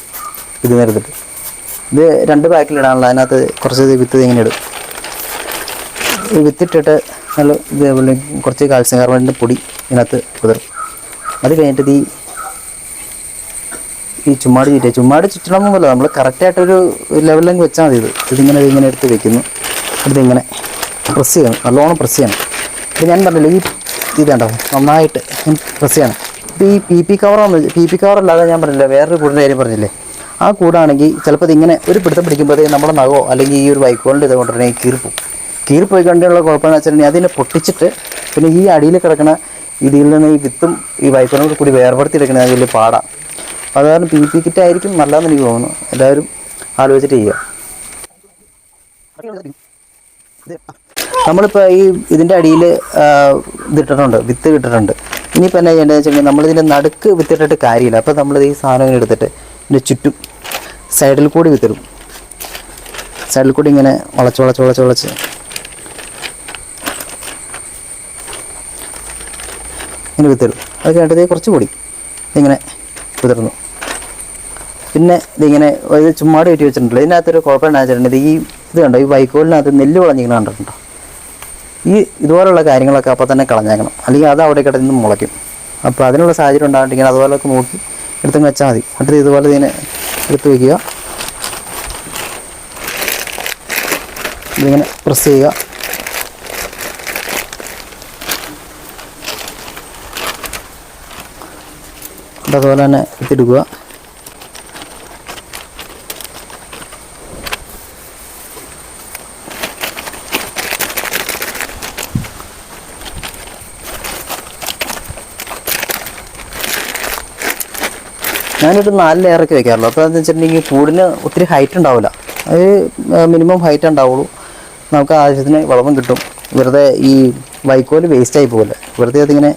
ഇത് നേരത്തിട്ട് ഇത് 2 പാക്കിലിടാനുള്ള, അതിനകത്ത് കുറച്ച് വിത്ത് ഇങ്ങനെ ഇടും. ഈ വിത്തിട്ടിട്ട് നല്ല ഇതേപോലെ കുറച്ച് കാൽസ്യം കാർബണേറ്റിൻ്റെ പൊടി ഇതിനകത്ത് കുതിരും. അത് കഴിഞ്ഞിട്ട് ഈ ചുമ്മാട് ചുറ്റണമെന്നല്ല, നമ്മൾ കറക്റ്റായിട്ടൊരു ലെവലിലേക്ക് വെച്ചാൽ മതി. ഇതിങ്ങനെ എടുത്ത് വെക്കുന്നു. ഇതിങ്ങനെ പ്രസ് ചെയ്യണം, നല്ലോണം പ്രസ് ചെയ്യണം. ഇത് ഞാൻ പറഞ്ഞില്ല, ഇത് കണ്ടോ നന്നായിട്ട് പ്രസ് ചെയ്യണം. ഇപ്പോൾ ഈ പി പി കവറല്ലാതെ ഞാൻ പറഞ്ഞില്ല, വേറൊരു കൂടിൻ്റെ കാര്യം പറഞ്ഞില്ലേ, ആ കൂടാണെങ്കിൽ ചിലപ്പോൾ ഇതിങ്ങനെ ഒരു പിടുത്തം പിടിക്കുമ്പോഴേ നമ്മുടെ നഖമോ അല്ലെങ്കിൽ ഈ ഒരു വൈക്കോളിൻ്റെ ഇത് കൊണ്ടുവരണമെങ്കിൽ കീറിപ്പോയി കണ്ടുള്ള കുഴപ്പമെന്ന് വെച്ചിട്ടുണ്ടെങ്കിൽ അതിനെ പൊട്ടിച്ചിട്ട് പിന്നെ ഈ അടിയിൽ കിടക്കുന്ന ഇതിൽ നിന്ന് ഈ വിത്തും ഈ വൈക്കോലും കൂടി വേർപെടുത്തി എടുക്കണത് അതിൽ പാടാം. അപ്പോൾ അത് കാരണം പി കിറ്റ് ആയിരിക്കും നല്ലതെന്ന് എനിക്ക് തോന്നുന്നു. എല്ലാവരും ആലോചിച്ചിട്ട് ചെയ്യുക. നമ്മളിപ്പോൾ ഈ ഇതിൻ്റെ അടിയിൽ ഇതിട്ടിട്ടുണ്ട്, വിത്ത് ഇട്ടിട്ടുണ്ട്. ഇനിയിപ്പോൾ എന്നാ ചെയ്യേണ്ടതെന്ന് വെച്ചിട്ടുണ്ടെങ്കിൽ നമ്മളിതിൻ്റെ നടുക്ക് വിത്തിട്ടിട്ട് കാര്യമില്ല. അപ്പോൾ നമ്മളിത് ഈ സാധനം എടുത്തിട്ട് ഇതിൻ്റെ ചുറ്റും സൈഡിൽ കൂടി വിത്തിടും. സൈഡിൽ കൂടി ഇങ്ങനെ വളച്ച് ഇങ്ങനെ വിത്തിടും. അത് കഴിഞ്ഞിട്ട് കുറച്ച് പൊടി ഇങ്ങനെ വിതറുന്നു. പിന്നെ ഇതിങ്ങനെ ഇത് ചുമ്മാട് കയറ്റി വെച്ചിട്ടുണ്ടല്ലോ. ഇതിനകത്തൊരു കുഴപ്പം എന്താ വെച്ചിട്ടുണ്ടെങ്കിൽ ഇത് കണ്ടോ, ഈ വൈക്കോലിനകത്ത് നെല്ല് വളഞ്ഞിങ്ങനെ കണ്ടിട്ടുണ്ടോ? ഇതുപോലുള്ള കാര്യങ്ങളൊക്കെ അപ്പോൾ തന്നെ കളഞ്ഞേക്കണം, അല്ലെങ്കിൽ അത് അവിടെ കിടന്ന് മുളയ്ക്കും. അപ്പോൾ അതിനുള്ള സാഹചര്യം ഉണ്ടാകണ്ടെങ്കിൽ അതുപോലെയൊക്കെ നോക്കി എടുത്തങ്ങ് വെച്ചാൽ മതി. എന്നിട്ട് ഇതുപോലെ ഇതിനെ എടുത്ത് വയ്ക്കുക, ഇതിങ്ങനെ പ്രസ് ചെയ്യുക. അതുപോലെ തന്നെ എടുത്തെടുക്കുക. ഞാനൊരു 4 ലെയറൊക്കെ വെക്കാറുള്ളൂ. അപ്പോൾ എന്താണെന്ന് വെച്ചിട്ടുണ്ടെങ്കിൽ കൂടിന് ഒത്തിരി ഹൈറ്റ് ഉണ്ടാവില്ല, അത് മിനിമം ഹൈറ്റ് ഉണ്ടാവുള്ളൂ. നമുക്ക് ആവശ്യത്തിന് വളവും കിട്ടും. വെറുതെ ഈ വൈക്കോല് വേസ്റ്റായി പോകില്ല. വെറുതെ അതിങ്ങനെ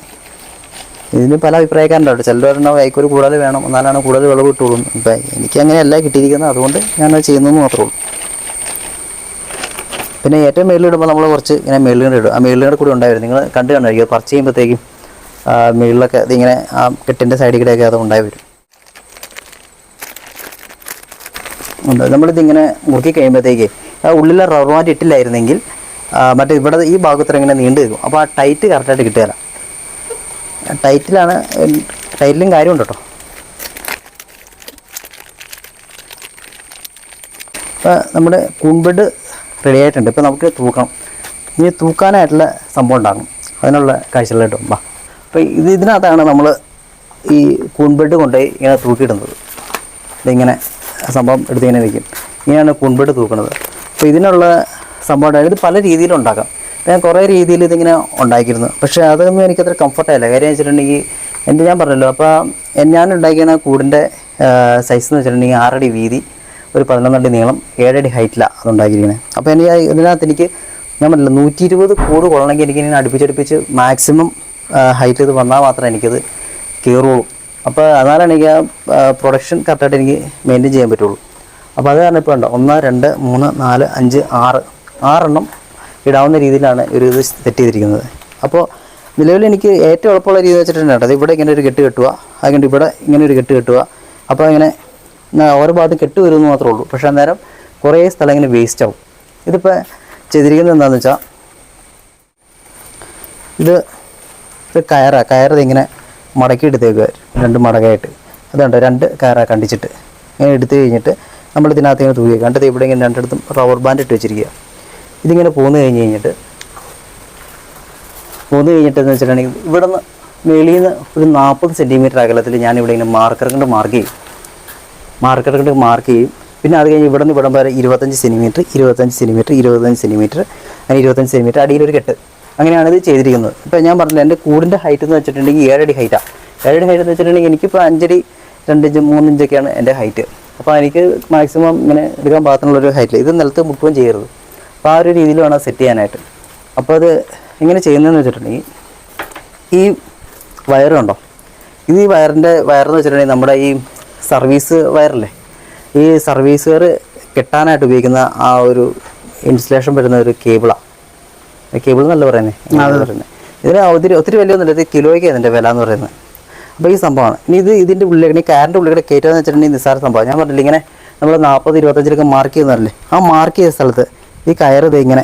ഇതിന് പല അഭിപ്രായക്കാരുണ്ടാവും. ചിലവരുണ്ടാവും വൈക്കോല് കൂടുതൽ വേണം, എന്നാലാണ് കൂടുതൽ വിളവ് കിട്ടുള്ളൂ. ഇപ്പം എനിക്ക് അങ്ങനെയല്ല കിട്ടിയിരിക്കുന്നത്, അതുകൊണ്ട് ഞാനത് ചെയ്യുന്നതെന്ന് മാത്രമേ ഉള്ളൂ. പിന്നെ ഏറ്റവും മേളിലിടുമ്പോൾ നമ്മൾ കുറച്ച് ഇങ്ങനെ മേളിലൂടെ ഇടും. ആ മേളിലൂടെ കൂടി ഉണ്ടായിരുന്നു, നിങ്ങൾ കണ്ടായിരിക്കും. പറിച്ച് ചെയ്യുമ്പോഴത്തേക്കും മേളിലൊക്കെ ഇതിങ്ങനെ ആ കെട്ടിൻ്റെ സൈഡിൽ കൂടെയൊക്കെ അത് ഉണ്ടായി വരും. നമ്മളിതിങ്ങനെ മുറുക്കി കഴിയുമ്പോഴത്തേക്ക് ആ ഉള്ളിലെ റബ്ബർ മാറ്റ് ഇട്ടില്ലായിരുന്നെങ്കിൽ മറ്റേ ഇവിടെ ഈ ഭാഗത്തിൽ ഇങ്ങനെ നീണ്ടു നിൽക്കും. അപ്പോൾ ആ ടൈറ്റ് കറക്റ്റായിട്ട് കിട്ടുകയില്ല. ടൈറ്റിലും കാര്യമുണ്ട് കേട്ടോ. ഇപ്പോൾ നമ്മുടെ കൂൺബെഡ് റെഡി ആയിട്ടുണ്ട്. ഇപ്പോൾ നമുക്ക് തൂക്കണം. ഇനി തൂക്കാനായിട്ടുള്ള സംഭവം ഉണ്ടാകും, അതിനുള്ള കാഴ്ചകൾ കിട്ടും. വാ. അപ്പോൾ ഇതിനകത്താണ് നമ്മൾ ഈ കൂൺബെഡ് കൊണ്ടുപോയി ഇങ്ങനെ തൂക്കിയിടുന്നത്. ഇതിങ്ങനെ സംഭവം എടുത്തിങ്ങനെ വയ്ക്കും. ഇങ്ങനെയാണ് കൂൺബെഡ് തൂക്കുന്നത്. അപ്പോൾ ഇതിനുള്ള സംഭവം ഉണ്ടായത് ഇത് പല രീതിയിലും ഉണ്ടാക്കാം. ഞാൻ കുറേ രീതിയിൽ ഇതിങ്ങനെ ഉണ്ടാക്കിയിരുന്നു, പക്ഷേ അതൊന്നും എനിക്കത്ര കംഫർട്ടായില്ല. കാര്യം വെച്ചിട്ടുണ്ടെങ്കിൽ ഞാൻ പറഞ്ഞല്ലോ, അപ്പോൾ ഞാൻ ഉണ്ടാക്കിയ കൂടിൻ്റെ സൈസ് എന്ന് വെച്ചിട്ടുണ്ടെങ്കിൽ 6 അടി വീതി, ഒരു 11 അടി നീളം, 7 അടി ഹൈറ്റിലാണ് അതുണ്ടാക്കിയിരിക്കുന്നത്. അപ്പോൾ ഇതിനകത്ത് എനിക്ക് ഞാൻ പറഞ്ഞില്ല 120 കൂട് കൊള്ളണമെങ്കിൽ എനിക്കിങ്ങനെ അടുപ്പിച്ചടുപ്പിച്ച് മാക്സിമം ഹൈറ്റ് ഇത് വന്നാൽ മാത്രമേ എനിക്കത് കയറുള്ളൂ. അപ്പോൾ അതാണ് എനിക്ക് ആ പ്രൊഡക്ഷൻ കറക്റ്റായിട്ട് എനിക്ക് മെയിൻറ്റെയിൻ ചെയ്യാൻ പറ്റുള്ളൂ. അപ്പോൾ അത് കാരണം ഇപ്പോൾ ഉണ്ടോ 1 2 3 4 5 6 എണ്ണം ഇടാവുന്ന രീതിയിലാണ് ഒരു ഇത് സെറ്റ് ചെയ്തിരിക്കുന്നത്. അപ്പോൾ നിലവിൽ എനിക്ക് ഏറ്റവും എളുപ്പമുള്ള രീതി വെച്ചിട്ടുണ്ട്. അത് ഇവിടെ ഇങ്ങനെ ഒരു കെട്ട് കെട്ടുക, അതുകൊണ്ട് ഇവിടെ ഇങ്ങനെ ഒരു കെട്ട് കെട്ടുക. അപ്പോൾ ഇങ്ങനെ ഓരോ ഭാഗത്തും കെട്ട് വരുമെന്ന് മാത്രമേ ഉള്ളൂ. പക്ഷേ അന്നേരം കുറേ സ്ഥലം ഇങ്ങനെ വേസ്റ്റ് ആവും. ഇതിപ്പോൾ ചെയ്തിരിക്കുന്നത് എന്താണെന്ന് വെച്ചാൽ ഇത് കയറ് ഇങ്ങനെ മടക്കി എടുത്തേക്കുക, 2 മടക്കായിട്ട്. അതുകൊണ്ട് 2 കയറാ കണ്ടിച്ചിട്ട് ഇങ്ങനെ എടുത്തു കഴിഞ്ഞിട്ട് നമ്മൾ ഇതിനകത്ത് ഇങ്ങനെ തൂക്കുക. കണ്ടത് ഇവിടെ ഇങ്ങനെ 2 റബ്ബർ ബാൻഡ് ഇട്ട് വെച്ചിരിക്കുക. ഇതിങ്ങനെ പോന്നു കഴിഞ്ഞിട്ട് എന്ന് വെച്ചിട്ടുണ്ടെങ്കിൽ ഇവിടെ നിന്ന് വെളിയിൽ നിന്ന് ഒരു 40 സെൻറ്റിമീറ്റർ അകലത്തിൽ ഞാനിവിടെ ഇങ്ങനെ മാർക്കർ കൊണ്ട് മാർക്ക് ചെയ്യും. പിന്നെ അത് കഴിഞ്ഞ് ഇവിടെ നിന്ന് ഇവിടം വരെ 25 സെൻറ്റിമീറ്റർ, 25 സെൻറ്റിമീറ്റർ, 25 സെൻറ്റിമീറ്റർ, അങ്ങനെ 25 സെൻറ്റിമീറ്റർ അടിയിലൊരു കെട്ട്. അങ്ങനെയാണ് ഇത് ചെയ്തിരിക്കുന്നത്. ഇപ്പോൾ ഞാൻ പറഞ്ഞില്ല, എൻ്റെ കൂടിൻ്റെ ഹൈറ്റ് എന്ന് വെച്ചിട്ടുണ്ടെങ്കിൽ 7 അടി ഹൈറ്റാണ്. 7 അടി ഹൈറ്റ് എന്ന് വെച്ചിട്ടുണ്ടെങ്കിൽ എനിക്കിപ്പോൾ 5 അടി 2 ഇഞ്ച് 3 ഇഞ്ചൊക്കെയാണ് എൻ്റെ ഹൈറ്റ്. അപ്പോൾ എനിക്ക് മാക്സിമം ഇങ്ങനെ എടുക്കാൻ പാകത്തിനുള്ളൊരു ഹൈറ്റിൽ ഇത് നിലത്ത് മുട്ടുകയും ചെയ്യരുത്. അപ്പോൾ ആ ഒരു രീതിയിൽ വേണം സെറ്റ് ചെയ്യാനായിട്ട്. അപ്പോൾ അത് എങ്ങനെ ചെയ്യുന്നതെന്ന് വെച്ചിട്ടുണ്ടെങ്കിൽ ഈ വയറ് കണ്ടോ, ഇത് ഈ വയറെന്ന് വെച്ചിട്ടുണ്ടെങ്കിൽ നമ്മുടെ ഈ സർവീസ് വയറല്ലേ, ഈ സർവീസ് വയർ കെട്ടാനായിട്ട് ഉപയോഗിക്കുന്ന ആ ഒരു ഇൻസുലേഷൻ വരുന്ന ഒരു കേബിളാണ്. കേബിൾ എന്നല്ല പറയുന്നത്. ഇതിന് ഒത്തിരി വലിയൊന്നുമില്ല, ഇത് കിലോയ്ക്ക് ഇതിൻ്റെ വില എന്ന് പറയുന്നത്. അപ്പോൾ ഈ സംഭവമാണ്. ഇനി ഇതിൻ്റെ ഉള്ളിൽ കാറിൻ്റെ ഉള്ളിൽ കയറ്റുകയെന്ന് വെച്ചിട്ടുണ്ടെങ്കിൽ നിസ്സാര സംഭവം. ഞാൻ പറഞ്ഞില്ല, ഇങ്ങനെ നമ്മൾ 40 25 മാർക്ക് ചെയ്യുന്നതല്ലേ, ആ മാർക്ക് ചെയ്ത സ്ഥലത്ത് ഈ കയറ് ഇത് ഇങ്ങനെ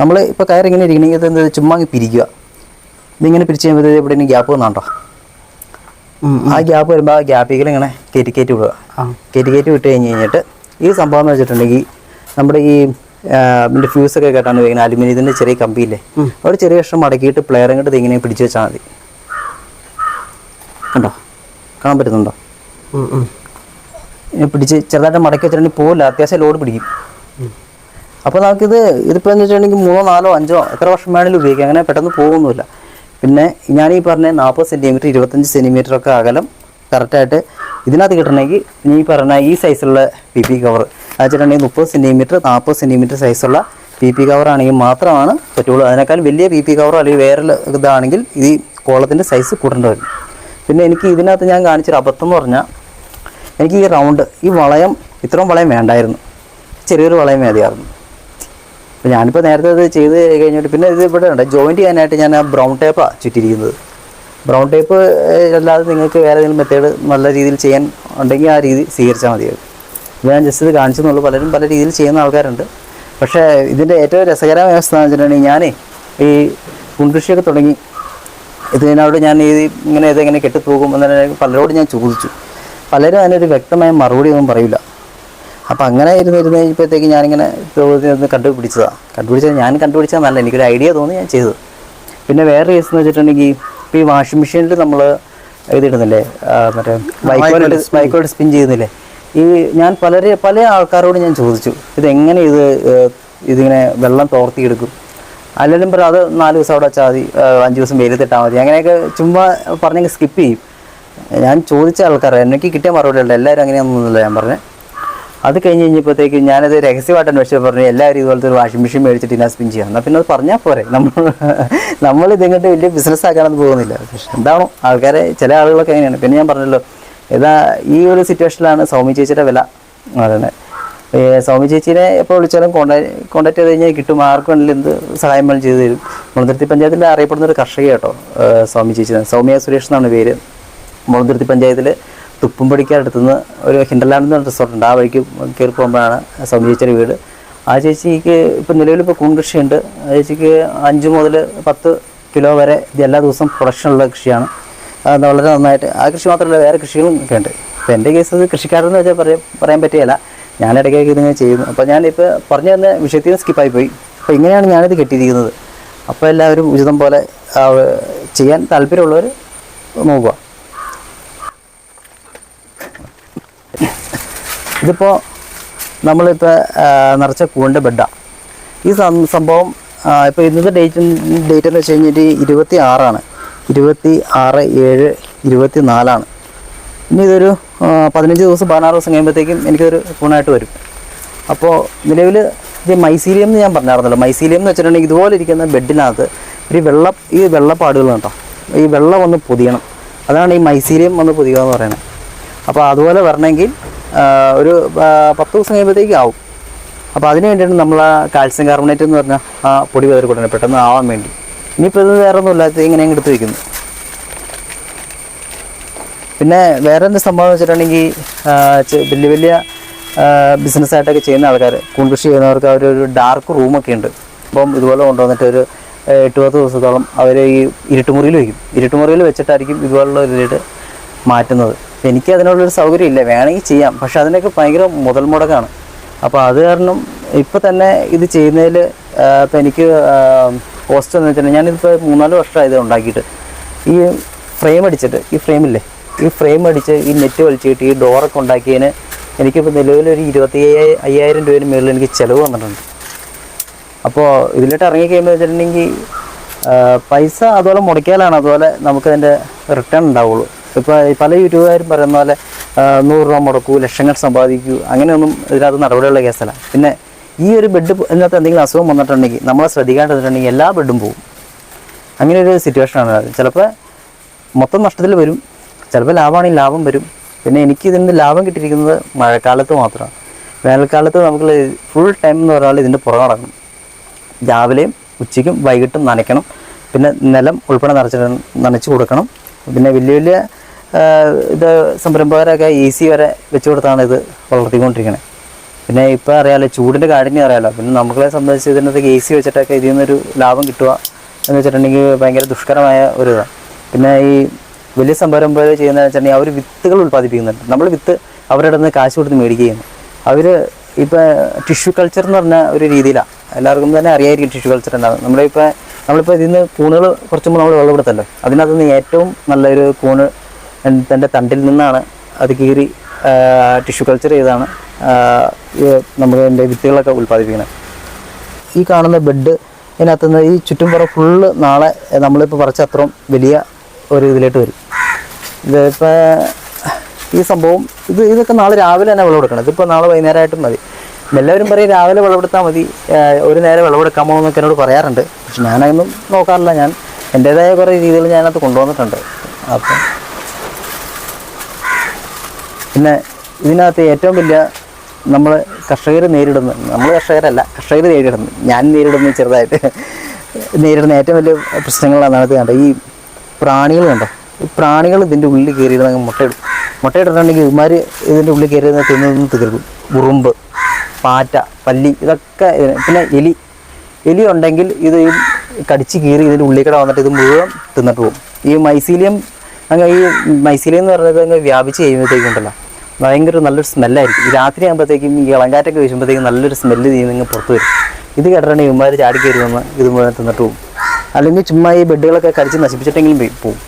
നമ്മൾ ഇപ്പോൾ കയർ ഇങ്ങനെ ഇരിക്കണമെങ്കിൽ ഇത് ചുമ്മാ പിരിക്കുക. ഇതിങ്ങനെ പിരിച്ച് കഴിയുമ്പോൾ ഇവിടെ ഇനി ഗ്യാപ്പ് വന്നുണ്ടോ, ആ ഗ്യാപ്പ് വരുമ്പോൾ ആ ഗ്യാപ്പിൽ ഇങ്ങനെ കയറ്റി വിടുക. കയറ്റി വിട്ട് കഴിഞ്ഞിട്ട് ഈ സംഭവം എന്ന് വെച്ചിട്ടുണ്ടെങ്കിൽ നമ്മുടെ ഈ ഇതിൻ്റെ ഫ്യൂസൊക്കെ കേട്ടാണ് ഉപയോഗിക്കുന്നത്. അലുമിനിയത്തിൻ്റെ ചെറിയ കമ്പിയില്ലേ, അവിടെ ചെറിയ കഷ്ണം മടക്കിയിട്ട് പ്ലെയറും കിട്ട് ഇങ്ങനെ പിടിച്ച് വെച്ചാൽ മതി. കണ്ടോ, കാണാൻ പറ്റുന്നുണ്ടോ? പിടിച്ച് ചെറുതായിട്ട് മടക്കി വെച്ചിട്ടുണ്ടെങ്കിൽ പോകില്ല, അത്യാവശ്യം ലോഡ് പിടിക്കും. അപ്പോൾ ഇതിപ്പോൾ എന്ന് വെച്ചിട്ടുണ്ടെങ്കിൽ 3 4 5 എത്ര വർഷം വേണമെങ്കിലും ഉപയോഗിക്കാം, അങ്ങനെ പെട്ടെന്ന് പോകുന്നില്ല. പിന്നെ ഞാനീ പറഞ്ഞ 40 സെൻറ്റിമീറ്റർ 25 സെൻറ്റിമീറ്റർ ഒക്കെ അകലം കറക്റ്റായിട്ട് ഇതിനകത്ത് കിട്ടണമെങ്കിൽ ഈ പറഞ്ഞ ഈ സൈസുള്ള PP കവർ അത് വെച്ചിട്ടുണ്ടെങ്കിൽ 30 സെൻറ്റിമീറ്റർ 40 സെൻറ്റിമീറ്റർ സൈസുള്ള PP കവറാണെങ്കിൽ മാത്രമാണ് പറ്റുള്ളൂ. അതിനേക്കാൾ വലിയ PP കവറോ അല്ലെങ്കിൽ വേറെ ഇതാണെങ്കിൽ ഈ കോളത്തിൻ്റെ സൈസ് കൂട്ടേണ്ടി വരും. പിന്നെ എനിക്ക് ഇതിനകത്ത് ഞാൻ കാണിച്ചൊരു അബദ്ധം എന്ന് പറഞ്ഞാൽ, എനിക്ക് ഈ റൗണ്ട് ഈ വളയം ഇത്രയും വളയം വേണ്ടായിരുന്നു, ചെറിയൊരു വളയം മതിയായിരുന്നു. അപ്പോൾ ഞാനിപ്പോൾ നേരത്തെ ഇത് ചെയ്ത് കഴിഞ്ഞിട്ട് പിന്നെ ഇത് ഇവിടെ ഉണ്ട് ജോയിൻറ്റ് ചെയ്യാനായിട്ട് ഞാൻ ആ ബ്രൗൺ ടേപ്പാണ് ചുറ്റിരിക്കുന്നത്. ബ്രൗൺ ടേപ്പ് അല്ലാതെ നിങ്ങൾക്ക് വേറെ ഏതെങ്കിലും മെത്തേഡ് നല്ല രീതിയിൽ ചെയ്യാൻ ഉണ്ടെങ്കിൽ ആ രീതി സ്വീകരിച്ചാൽ മതിയാകും. ഞാൻ ജസ്റ്റ് ഇത് കാണിച്ചെന്നുള്ളൂ. പലരും പല രീതിയിൽ ചെയ്യുന്ന ആൾക്കാരുണ്ട്. പക്ഷേ ഇതിൻ്റെ ഏറ്റവും രസകരമായ അവസ്ഥ എന്ന് വെച്ചിട്ടുണ്ടെങ്കിൽ, ഞാൻ ഈ കുൺകൃഷിയൊക്കെ തുടങ്ങി ഇതിനോട് ഞാൻ ഇതെങ്ങനെ കെട്ടിത്തൂക്കും എന്ന് പലരോട് ഞാൻ ചോദിച്ചു. പലരും അതിനൊരു വ്യക്തമായ മറുപടി ഒന്നും പറയില്ല. അപ്പോൾ അങ്ങനെ ഇരുന്ന് കഴിഞ്ഞപ്പോഴത്തേക്ക് ഞാനിങ്ങനെ കണ്ടുപിടിച്ചത് ഞാൻ കണ്ടുപിടിച്ചതെന്നല്ല, എനിക്കൊരു ഐഡിയ തോന്നി ഞാൻ ചെയ്തത്. പിന്നെ വേറെ കേസ് എന്ന് വെച്ചിട്ടുണ്ടെങ്കിൽ, ഇപ്പോൾ ഈ വാഷിംഗ് മെഷീനിൽ നമ്മൾ ഇതിടുന്നില്ലേ, മറ്റേ വൈക്കോലിട്ട് സ്പിൻ ചെയ്യുന്നില്ലേ, ഞാൻ പല ആൾക്കാരോട് ഞാൻ ചോദിച്ചു ഇതെങ്ങനെ ഇതിങ്ങനെ വെള്ളം തോർത്തിയെടുക്കും. അല്ലെങ്കിൽ പറയും അത് 4 ദിവസം അവിടെ വെച്ചാൽ മതി, 5 ദിവസം വെയിലത്തിട്ടാൽ മതി, അങ്ങനെയൊക്കെ ചുമ്മാ പറഞ്ഞെങ്കിൽ സ്കിപ്പ് ചെയ്യും. ഞാൻ ചോദിച്ച ആൾക്കാർ എനിക്ക് കിട്ടിയ മറുപടി ഉണ്ട്, എല്ലാവരും അങ്ങനെയൊന്നുമില്ല ഞാൻ പറഞ്ഞത്. അത് കഴിഞ്ഞപ്പോഴത്തേക്ക് ഞാനത് രഹസ്യമായിട്ട് അന്വേഷിച്ച് പറഞ്ഞു എല്ലാവരും ഇതുപോലത്തെ ഒരു വാഷിംഗ് മെഷീൻ മേടിച്ചിട്ട് ഇതിനെ സ്പിൻ ചെയ്യാം. എന്നാൽ പിന്നെ അത് പറഞ്ഞാൽ പോരെ, നമ്മളിതിങ്ങോട്ട് വലിയ ബിസിനസ് ആക്കാനൊന്നും പോകുന്നില്ല. പക്ഷേ എന്താണോ ആൾക്കാരെ ചില ആളുകളൊക്കെ എങ്ങനെയാണ്. പിന്നെ ഞാൻ പറഞ്ഞല്ലോ, ഈ ഒരു സിറ്റുവേഷനിലാണ് സൗമ്യ ചേച്ചിയുടെ വില പറയുന്നത്. സൗമ്യ ചേച്ചീനെ എപ്പോൾ വിളിച്ചാലും കോൺടാക്ട് ചെയ്ത് കഴിഞ്ഞാൽ കിട്ടും, ആർക്ക് വേണമെങ്കിലും എന്ത് സഹായം വേണം ചെയ്തു തരും. മുളന്തുരുത്തി പഞ്ചായത്തിൽ അറിയപ്പെടുന്ന ഒരു കർഷക കേട്ടോ സൗമ്യ ചേച്ചി. സൗമ്യ സുരേഷ് എന്നാണ് പേര്. മുളന്തുരുത്തി പഞ്ചായത്തിൽ തുപ്പുംപടിക്കടുത്തുനിന്ന് ഒരു ഹിൻഡർലാൻഡ് എന്ന റിസോർട്ടുണ്ട്, ആ വഴിക്ക് കയറി പോകുമ്പോഴാണ് സൗമ്യ ചേച്ചിയുടെ വീട്. ആ ചേച്ചിക്ക് ഇപ്പോൾ നിലവിലിപ്പോൾ കൂൺകൃഷിയുണ്ട്. ആ ചേച്ചിക്ക് 5 മുതൽ 10 കിലോ വരെ എല്ലാ ദിവസവും പ്രൊഡക്ഷനുള്ള കൃഷിയാണ്. അത് വളരെ നന്നായിട്ട്, ആ കൃഷി മാത്രമല്ല വേറെ കൃഷികളും ഒക്കെ ഉണ്ട്. ഇപ്പോൾ എൻ്റെ കേസ് കൃഷിക്കാരെന്ന് വെച്ചാൽ പറയാൻ പറ്റുകയില്ല, ഞാനിടയ്ക്കൊക്കെ ഇതിങ്ങനെ ചെയ്യുന്നു. അപ്പോൾ ഞാനിപ്പോൾ പറഞ്ഞു തന്ന വിഷയത്തിൽ നിന്ന് സ്കിപ്പായി പോയി. അപ്പോൾ ഇങ്ങനെയാണ് ഞാനിത് കെട്ടിയിരിക്കുന്നത്. അപ്പോൾ എല്ലാവരും ഉചിതം പോലെ ചെയ്യാൻ താല്പര്യമുള്ളവർ നോക്കുക. ഇതിപ്പോൾ നമ്മളിപ്പോൾ നിറച്ച കൂണിൻ്റെ ബെഡാണ്. ഈ സംഭവം ഇപ്പോൾ ഇന്നത്തെ ഡേറ്റ് എന്ന് വെച്ച് കഴിഞ്ഞിട്ട് 26 26/7/24. ഇനി ഇതൊരു 15 ദിവസം 16 ദിവസം കഴിയുമ്പോഴത്തേക്കും എനിക്കൊരു കൂണായിട്ട് വരും. അപ്പോൾ നിലവിൽ ഇത് മൈസീലിയം എന്ന് ഞാൻ പറഞ്ഞായിരുന്നല്ലോ, മൈസീലിയം എന്ന് വെച്ചിട്ടുണ്ടെങ്കിൽ ഇതുപോലെ ഇരിക്കുന്ന ബെഡിനകത്ത് ഈ വെള്ളപ്പാടുകൾ കേട്ടോ, ഈ വെള്ളം ഒന്ന് പൊതിയണം. അതാണ് ഈ മൈസീലിയം ഒന്ന് പൊതിയുക എന്ന് പറയുന്നത്. അപ്പോൾ അതുപോലെ വരണമെങ്കിൽ ഒരു 10 ദിവസം കഴിയുമ്പോഴത്തേക്കും ആവും. അപ്പോൾ അതിന് വേണ്ടിയിട്ട് നമ്മൾ ആ കാൽസ്യം കാർബണേറ്റ് എന്ന് പറഞ്ഞാൽ ആ പൊടി വേദന കൊടുക്കണം പെട്ടെന്ന് ആവാൻ വേണ്ടി. ഇനിയിപ്പോൾ ഇത് വേറെ ഒന്നുമില്ല, ഇങ്ങനെ എടുത്ത് വയ്ക്കുന്നു. പിന്നെ വേറെ എന്ത് സംഭവം എന്ന് വെച്ചിട്ടുണ്ടെങ്കിൽ, വലിയ ബിസിനസ്സായിട്ടൊക്കെ ചെയ്യുന്ന ആൾക്കാർ, കൂൺകൃഷി ചെയ്യുന്നവർക്ക് അവരൊരു ഡാർക്ക് റൂമൊക്കെ ഉണ്ട്. അപ്പം ഇതുപോലെ കൊണ്ടുവന്നിട്ട് ഒരു 8-10 ദിവസത്തോളം അവർ ഈ ഇരുട്ടുമുറിയിൽ വയ്ക്കും. ഇരുട്ടുമുറിയിൽ വെച്ചിട്ടായിരിക്കും ഇതുപോലുള്ള ഒരു മാറ്റുന്നത്. എനിക്ക് അതിനുള്ളൊരു സൗകര്യം ഇല്ല, വേണമെങ്കിൽ ചെയ്യാം, പക്ഷെ അതിനൊക്കെ ഭയങ്കര മുതൽ മുടക്കാണ്. അപ്പോൾ അത് കാരണം ഇപ്പോൾ തന്നെ ഇത് ചെയ്യുന്നതിൽ ഇപ്പോൾ എനിക്ക് കോസ്റ്റ് എന്ന് വെച്ചിട്ടുണ്ടെങ്കിൽ, ഞാനിതിപ്പോൾ 3-4 വർഷമായി ഇത് ഉണ്ടാക്കിയിട്ട്. ഈ ഫ്രെയിം അടിച്ചിട്ട്, ഈ ഫ്രെയിം അടിച്ച് ഈ നെറ്റ് വലിച്ചിട്ട് ഈ ഡോറൊക്കെ ഉണ്ടാക്കിയതിന് എനിക്കിപ്പോൾ നിലവിലൊരു 25,000 രൂപയുടെ മുകളിൽ എനിക്ക് ചിലവ് വന്നിട്ടുണ്ട്. അപ്പോൾ ഇതിലോട്ട് ഇറങ്ങിക്കഴിയുമ്പോൾ വെച്ചിട്ടുണ്ടെങ്കിൽ പൈസ അതുപോലെ മുടക്കിയാലാണ് അതുപോലെ നമുക്കതിൻ്റെ റിട്ടേൺ ഉണ്ടാവുള്ളൂ. ഇപ്പോൾ പല യൂട്യൂബുകാരും പറയുന്ന പോലെ 100 രൂപ മുടക്കൂ, ലക്ഷങ്ങൾ സമ്പാദിക്കൂ, അങ്ങനെയൊന്നും ഇതിനകത്ത് നടപടിയുള്ള കേസല്ല. പിന്നെ ഈ ഒരു ബെഡ് ഇതിനകത്ത് എന്തെങ്കിലും അസുഖം വന്നിട്ടുണ്ടെങ്കിൽ, നമ്മളെ ശ്രദ്ധിക്കാണ്ടിട്ടുണ്ടെങ്കിൽ എല്ലാ ബെഡും പോകും. അങ്ങനെ ഒരു സിറ്റുവേഷനാണ്. ചിലപ്പോൾ മൊത്തം നഷ്ടത്തിൽ വരും, ചിലപ്പോൾ ലാഭമാണെങ്കിൽ ലാഭം വരും. പിന്നെ എനിക്ക് ഇതിൻ്റെ ലാഭം കിട്ടിയിരിക്കുന്നത് മഴക്കാലത്ത് മാത്രമാണ്. വേനൽക്കാലത്ത് നമുക്ക് ഫുൾ ടൈം എന്ന് പറഞ്ഞാൽ ഇതിൻ്റെ പുറകെ നടക്കണം. രാവിലെയും ഉച്ചയ്ക്കും വൈകിട്ടും നനയ്ക്കണം. പിന്നെ നിലം ഉൾപ്പെടെ നനച്ച് കൊടുക്കണം. പിന്നെ വലിയ ഇത് സംരംഭകരൊക്കെ AC വരെ വെച്ച് കൊടുത്താണ് ഇത് വളർത്തിക്കൊണ്ടിരിക്കുന്നത്. പിന്നെ ഇപ്പോൾ അറിയാമല്ലോ, ചൂടിൻ്റെ കാഠിന്യം അറിയാമല്ലോ. പിന്നെ നമ്മളെ സംബന്ധിച്ച് ഇതിനകത്ത് AC വെച്ചിട്ടൊക്കെ ഇതിൽ നിന്നൊരു ലാഭം കിട്ടുക എന്ന് വെച്ചിട്ടുണ്ടെങ്കിൽ ഭയങ്കര ദുഷ്കരമായ ഒരു ഇതാണ്. പിന്നെ ഈ വലിയ സംരംഭകർ ചെയ്യുന്നതെന്ന് വെച്ചിട്ടുണ്ടെങ്കിൽ അവർ വിത്തുകൾ ഉൽപ്പാദിപ്പിക്കുന്നുണ്ട്. നമ്മൾ വിത്ത് അവരുടെ നിന്ന് കാശ് കൊടുത്ത് മേടിക്കുകയാണ്. അവർ ഇപ്പോൾ ടിഷ്യൂ കൾച്ചർ എന്ന് പറഞ്ഞ ഒരു രീതിയിലാണ്, എല്ലാവർക്കും തന്നെ അറിയായിരിക്കും ടിഷ്യൂ കൾച്ചർ ഉണ്ടാകും. നമ്മളിപ്പോൾ ഇതിൽ നിന്ന് കൂണുകൾ കുറച്ച് മുമ്പ് നമ്മൾ വെള്ളമെടുത്തല്ലോ, അതിനകത്ത് നിന്ന് ഏറ്റവും നല്ലൊരു കൂണ് തൻ്റെ തണ്ടിൽ നിന്നാണ് അത് കീറി ടിഷ്യൂ കൾച്ചർ ചെയ്താണ് നമ്മൾ അതിൻ്റെ വിത്തുകളൊക്കെ ഉൽപ്പാദിപ്പിക്കുന്നത്. ഈ കാണുന്ന ബെഡ് ഇതിനകത്തുനിന്ന് ഈ ചുറ്റുംപുറം ഫുള്ള് നാളെ നമ്മളിപ്പോൾ പറിച്ച അത്രയും വലിയ ഒരു ഇതിലോട്ട് വരും. ഇതിപ്പോൾ ഈ സംഭവം ഇതൊക്കെ നാളെ രാവിലെ തന്നെ വെള്ളം കൊടുക്കണം. ഇതിപ്പോൾ നാളെ വൈകുന്നേരമായിട്ടും മതി. എല്ലാവരും പറയും രാവിലെ വിളവെടുത്താൽ മതി, ഒരു നേരം വിളവെടുക്കാമോ എന്നൊക്കെ എന്നോട് പറയാറുണ്ട്. പക്ഷെ ഞാനതൊന്നും നോക്കാറില്ല. ഞാൻ എൻ്റേതായ കുറേ രീതികൾ ഞാനത് കൊണ്ടുവന്നിട്ടുണ്ട്. അപ്പം പിന്നെ ഇതിനകത്ത് ഏറ്റവും വലിയ നമ്മൾ കർഷകർ നേരിടുന്ന, നമ്മൾ കർഷകരല്ല, കർഷകർ നേരിടുന്നു, ഞാൻ ചെറുതായിട്ട് നേരിടുന്ന ഏറ്റവും വലിയ പ്രശ്നങ്ങളാണ് കണ്ടത്. ഈ പ്രാണികൾ കണ്ടോ, ഈ പ്രാണികൾ ഇതിൻ്റെ ഉള്ളിൽ കയറിയിരുന്ന മുട്ടയിട്ടിട്ടുണ്ടെങ്കിൽ ഇവന്മാർ ഇതിൻ്റെ ഉള്ളിൽ കയറിയിരുന്ന തിന്നു തീർക്കും. ഉറുമ്പ്, പാറ്റ, പല്ലി, ഇതൊക്കെ. പിന്നെ എലി ഉണ്ടെങ്കിൽ ഇത് കടിച്ച് കീറി ഇതിൻ്റെ ഉള്ളിൽ കൂടെ വന്നിട്ട് ഇത് മുഴുവൻ തിന്നിട്ട് പോകും. ഈ മൈസീലിയം എന്ന് പറയുന്നത് അങ്ങ് വ്യാപിച്ച് കഴിയുമ്പോഴത്തേക്കുണ്ടല്ലോ ഭയങ്കര നല്ലൊരു സ്മെല്ലായിരിക്കും. ഈ രാത്രി ആകുമ്പോഴത്തേക്കും ഈ ഇളങ്കാറ്റൊക്കെ വീശുമ്പോഴത്തേക്കും നല്ലൊരു സ്മെല്ല് നിങ്ങൾ പുറത്ത് വരും. ഇത് കേട്ടിട്ടുണ്ടെങ്കിൽ ഇവന്മാർ ചാടി കയറി വന്ന് ഇത് മുഴുവൻ തിന്നിട്ട് പോകും. അല്ലെങ്കിൽ ചുമ്മാ ഈ ബെഡുകളൊക്കെ കടിച്ച് നശിപ്പിച്ചിട്ടെങ്കിലും പോകും.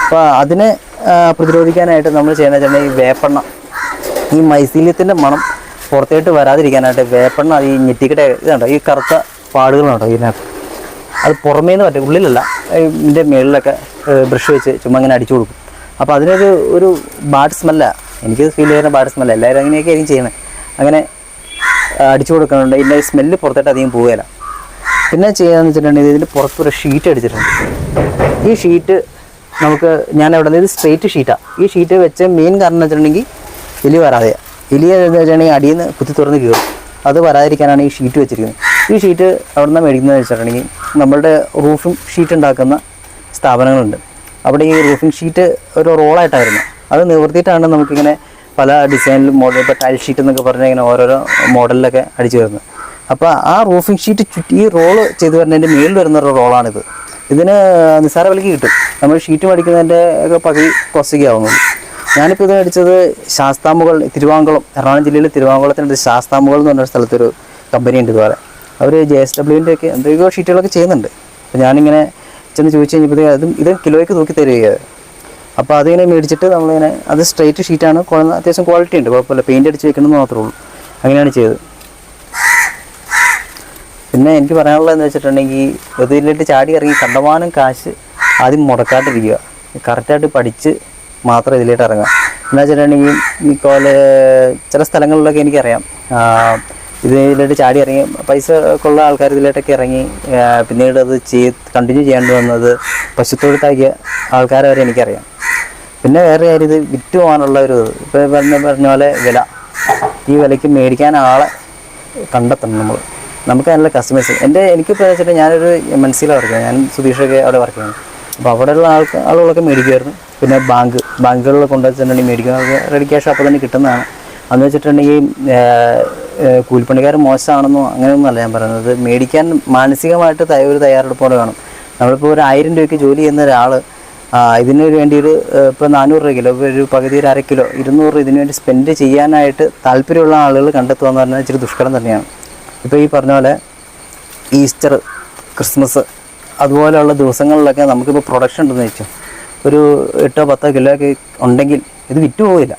അപ്പോൾ അതിനെ പ്രതിരോധിക്കാനായിട്ട് നമ്മൾ ചെയ്യുന്നത് ഈ വേപ്പെണ്ണ, ഈ മൈസീലിയത്തിൻ്റെ മണം പുറത്തേട്ട് വരാതിരിക്കാനായിട്ട് വേപ്പെണ്ണ, ഈ ഞെറ്റിക്കട്ടെ ഇതുണ്ടോ, ഈ കറുത്ത പാടുകളുണ്ടോ ഇതിനകത്ത്, അത് പുറമേന്ന് പറ്റും, ഉള്ളിലല്ല, ഇതിൻ്റെ മുകളിലൊക്കെ ബ്രഷ് വെച്ച് ചുമ്മാ ഇങ്ങനെ അടിച്ചു കൊടുക്കും. അപ്പോൾ അതിനൊരു ബാഡ് സ്മെല്ലാണ്, എനിക്ക് ഫീൽ ചെയ്യുന്ന ബാഡ് സ്മെല്ല. എല്ലാവരും അങ്ങനെയൊക്കെ ആയിരിക്കും ചെയ്യണത്. അങ്ങനെ അടിച്ചു കൊടുക്കുന്നുണ്ട്. ഇതിൻ്റെ സ്മെല്ല് പുറത്തേട്ട് അധികം പോവുകയില്ല. പിന്നെ ചെയ്യാന്ന് വെച്ചിട്ടുണ്ടെങ്കിൽ ഇതിൽ പുറത്തൊരു ഷീറ്റ് അടിച്ചിട്ടുണ്ട്. ഈ ഷീറ്റ് നമുക്ക് ഞാൻ എവിടെ നിന്ന്, ഇത് സ്ട്രെയിറ്റ് ഷീറ്റാണ്. ഈ ഷീറ്റ് വെച്ച് മെയിൻ കാരണം എന്ന് വെച്ചിട്ടുണ്ടെങ്കിൽ എലി വരാതെയാണ്. എലി എന്ന് വെച്ചിട്ടുണ്ടെങ്കിൽ അടിയിൽ നിന്ന് കുത്തി തുറന്ന് കയറും. അത് വരാതിരിക്കാനാണ് ഈ ഷീറ്റ് വെച്ചിരിക്കുന്നത്. ഈ ഷീറ്റ് എവിടെ നിന്നാണ് മേടിക്കുന്നതെന്ന് വെച്ചിട്ടുണ്ടെങ്കിൽ നമ്മളുടെ റൂഫിംഗ് ഷീറ്റ് ഉണ്ടാക്കുന്ന സ്ഥാപനങ്ങളുണ്ട്. അവിടെ ഈ റൂഫിംഗ് ഷീറ്റ് ഒരു റോളായിട്ടായിരുന്നു. അത് നിവർത്തിയിട്ടാണ് നമുക്കിങ്ങനെ പല ഡിസൈനിലും മോഡൽ, ഇപ്പോൾ ടൈൽ ഷീറ്റ് എന്നൊക്കെ പറഞ്ഞാൽ ഇങ്ങനെ ഓരോരോ മോഡലിലൊക്കെ അടിച്ചു വരുന്നത്. അപ്പോൾ ആ റൂഫിംഗ് ഷീറ്റ് ചുറ്റി ഈ റോള് ചെയ്ത് വരുന്നതിൻ്റെ മേളിൽ വരുന്നൊരു റോളാണിത്. ഇതിന് നിസ്സാര വിലയ്ക്ക് കിട്ടും. നമ്മൾ ഷീറ്റ് മേടിക്കുന്നതിൻ്റെ ഒക്കെ പകുതി കോസ്റ്റൊക്കെയാവുന്നുള്ളൂ. ഞാനിപ്പോൾ ഇത് മേടിച്ചത് ശാസ്താമുകൾ, തിരുവാങ്കുളം, എറണാകുളം ജില്ലയിൽ തിരുവാങ്കുളത്തിനടുത്ത് ശാസ്താമുകൾ എന്ന് പറഞ്ഞ സ്ഥലത്തൊരു കമ്പനിയുണ്ട്. ഇതുപോലെ അവർ JSWൻ്റെ ഒക്കെ എന്തൊക്കെയോ ഷീറ്റുകളൊക്കെ ചെയ്യുന്നുണ്ട്. അപ്പോൾ ഞാനിങ്ങനെ ചെന്ന് ചോദിച്ചു കഴിഞ്ഞപ്പോഴത്തേക്കും ഇത് കിലോയ്ക്ക് തൂക്കി തരികയാണ്. അപ്പോൾ അതിങ്ങനെ മേടിച്ചിട്ട് നമ്മളിങ്ങനെ, അത് സ്ട്രെയിറ്റ് ഷീറ്റാണ്, അത്യാവശ്യം ക്വാളിറ്റി ഉണ്ട്, കുഴപ്പമില്ല, പെയിൻ്റ് അടിച്ച് വെക്കണമെന്ന് മാത്രമേ ഉള്ളൂ. അങ്ങനെയാണ് ചെയ്തത്. പിന്നെ എനിക്ക് പറയാനുള്ളതെന്ന് വെച്ചിട്ടുണ്ടെങ്കിൽ ഇതിലിട്ട് ചാടി ഇറങ്ങി കണ്ടമാനം കാശ് ആദ്യം മുടക്കാണ്ടിരിക്കുക, കറക്റ്റായിട്ട് പഠിച്ച് മാത്രം ഇതിലേക്ക് ഇറങ്ങുക. എന്താ വെച്ചിട്ടുണ്ടെങ്കിൽ ഈ ചില സ്ഥലങ്ങളിലൊക്കെ എനിക്കറിയാം ഇതിലോട്ട് ചാടി ഇറങ്ങി പൈസ ഉള്ള ആൾക്കാർ ഇതിലോട്ടൊക്കെ ഇറങ്ങി പിന്നീട് അത് കണ്ടിന്യൂ ചെയ്യേണ്ടി വന്നത് പശുത്തൊഴുത്താക്കിയ ആൾക്കാരെ വരെ എനിക്കറിയാം. പിന്നെ വേറെ കാര്യം, ഇത് വിറ്റ് പോകാനുള്ള ഒരു ഇപ്പോൾ പറഞ്ഞ പോലെ വില, ഈ വിലയ്ക്ക് മേടിക്കാൻ ആളെ കണ്ടെത്തണം നമുക്ക് അതിനുള്ള കസ്റ്റമേഴ്സ്. എനിക്കിപ്പോൾ വെച്ചിട്ട് ഞാനൊരു MNCയിലാണ് വർക്ക് ചെയ്യുന്നത്. ഞാൻ സുധീഷൊക്കെ അവിടെ വർക്ക് ചെയ്യുന്നത്. അപ്പോൾ അവിടെയുള്ള ആളുകളൊക്കെ മേടിക്കുമായിരുന്നു. പിന്നെ ബാങ്കുകളിൽ കൊണ്ടുവച്ചിട്ടുണ്ടെങ്കിൽ മേടിക്കുന്നത് റെഡി ക്യാഷ് അപ്പോൾ തന്നെ കിട്ടുന്നതാണ്. അന്ന് വെച്ചിട്ടുണ്ടെങ്കിൽ കൂലിപ്പണിക്കാർ മോശമാണെന്നോ അങ്ങനെയൊന്നും അല്ല ഞാൻ പറയുന്നത്. മേടിക്കാൻ മാനസികമായിട്ട് ഒരു തയ്യാറെടുപ്പോടെ വേണം. നമ്മളിപ്പോൾ ഒരു 1000 രൂപയ്ക്ക് ജോലി ചെയ്യുന്ന ഒരാൾ ഇതിന് വേണ്ടി ഇപ്പോൾ 400 കിലോ, ഒരു പകുതി, ഒരു 1/2 കിലോ, 200 ഇതിനു വേണ്ടി സ്പെൻഡ് ചെയ്യാനായിട്ട് താല്പര്യമുള്ള ആളുകൾ കണ്ടെത്തുക എന്ന് പറഞ്ഞാൽ ഇച്ചിരി ദുഷ്കരം തന്നെയാണ്. ഇപ്പോൾ ഈ പറഞ്ഞ പോലെ ഈസ്റ്റർ, ക്രിസ്മസ് അതുപോലെയുള്ള ദിവസങ്ങളിലൊക്കെ നമുക്കിപ്പോൾ പ്രൊഡക്ഷൻ ഉണ്ടെന്ന് വെച്ചു ഒരു 8-10 കിലോ ഒക്കെ ഉണ്ടെങ്കിൽ ഇത് വിറ്റ് പോവില്ല.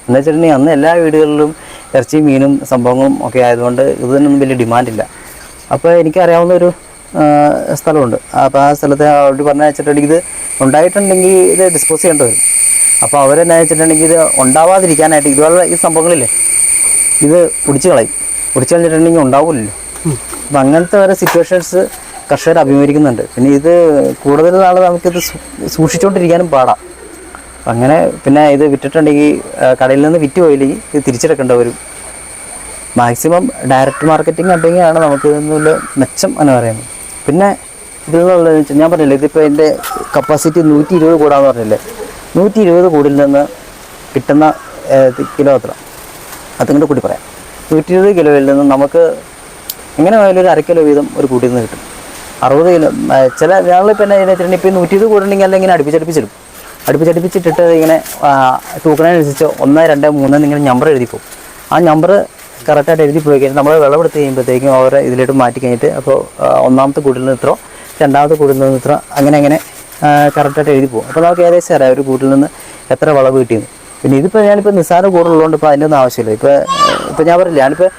എന്ന് വെച്ചിട്ടുണ്ടെങ്കിൽ അന്ന് എല്ലാ വീടുകളിലും ഇറച്ചിയും മീനും സംഭവങ്ങളും ഒക്കെ ആയതുകൊണ്ട് ഇതിനൊന്നും വലിയ ഡിമാൻഡില്ല. അപ്പോൾ എനിക്കറിയാവുന്നൊരു സ്ഥലമുണ്ട്. അപ്പോൾ ആ സ്ഥലത്ത് അവിടെ പറഞ്ഞു വെച്ചിട്ടുണ്ടെങ്കിൽ ഇത് ഉണ്ടായിട്ടുണ്ടെങ്കിൽ ഇത് ഡിസ്പോസ് ചെയ്യേണ്ടി വരും. അപ്പോൾ അവരെന്നാ വെച്ചിട്ടുണ്ടെങ്കിൽ ഇത് ഉണ്ടാവാതിരിക്കാനായിട്ട് ഇതുപോലെ ഈ സംഭവങ്ങളില്ലേ ഇത് പൊടിച്ച് കളഞ്ഞിട്ടുണ്ടെങ്കിൽ ഉണ്ടാവില്ലല്ലോ. അപ്പം അങ്ങനത്തെ ഓരോ സിറ്റുവേഷൻസ് കർഷകർ അഭിമുഖീകരിക്കുന്നുണ്ട്. പിന്നെ ഇത് കൂടുതൽ നാൾ നമുക്കിത് സൂക്ഷിച്ചുകൊണ്ടിരിക്കാനും പാടാം. അങ്ങനെ പിന്നെ ഇത് വിറ്റിട്ടുണ്ടെങ്കിൽ കടയിൽ നിന്ന് വിറ്റ് പോയില്ലെങ്കിൽ ഇത് തിരിച്ചെടുക്കേണ്ട വരും. മാക്സിമം ഡയറക്റ്റ് മാർക്കറ്റിംഗ് ഉണ്ടെങ്കിലാണ് നമുക്ക് ഇതിനുള്ള മെച്ചം എന്ന് പറയുന്നത്. പിന്നെ ഇതിലുള്ള ഞാൻ പറഞ്ഞില്ലേ, ഇതിപ്പോൾ എൻ്റെ കപ്പാസിറ്റി 120 കൂടാന്ന് പറഞ്ഞില്ലേ, 120 കൂടിൽ നിന്ന് കിട്ടുന്ന കിലോ എത്ര അതുകൊണ്ട് കൂടി പറയാം. 120 കിലോയിൽ നിന്ന് നമുക്ക് എങ്ങനെ ആയാലും ഒരു 1/2 കിലോ വീതം ഒരു കൂട്ടിൽ നിന്ന് കിട്ടും. 60 കിലോ ചില ഞങ്ങളിപ്പോൾ എന്നാ ചെയ്യുന്നത്, ഇപ്പോൾ 120 കൂടുണ്ടെങ്കിൽ അല്ലെങ്കിൽ ഇങ്ങനെ അടുപ്പിച്ചിട്ടിട്ട് ഇങ്ങനെ തൂക്കണതിനനുസരിച്ച് 1, 2, 3 എന്നിങ്ങനെ നമ്പർ എഴുതിപ്പോവും. ആ നമ്പർ കറക്റ്റായിട്ട് എഴുതി പോയി കഴിഞ്ഞാൽ നമ്മൾ വിളവെടുത്ത് കഴിയുമ്പോഴത്തേക്കും അവരെ ഇതിലോട്ട് മാറ്റി കഴിഞ്ഞിട്ട് അപ്പോൾ ഒന്നാമത്തെ കൂട്ടിൽ നിന്ന് ഇത്രയോ, രണ്ടാമത്തെ കൂട്ടിൽ നിന്ന് ഇത്ര, അങ്ങനെ കറക്റ്റായിട്ട് എഴുതി പോകും. അപ്പോൾ നമുക്ക് ഏകദേശം അറിയാം ഒരു കൂട്ടിൽ നിന്ന് എത്ര വിളവ് കിട്ടിയെന്ന്. പിന്നെ ഇതിപ്പോൾ ഞാനിപ്പോൾ നിസ്സാര കൂടുതലുള്ളതുകൊണ്ട് ഇപ്പോൾ അതിൻ്റെ ഒന്നും ആവശ്യമില്ല. ഇപ്പോൾ ഞാൻ പറയില്ല, ഞാനിപ്പോൾ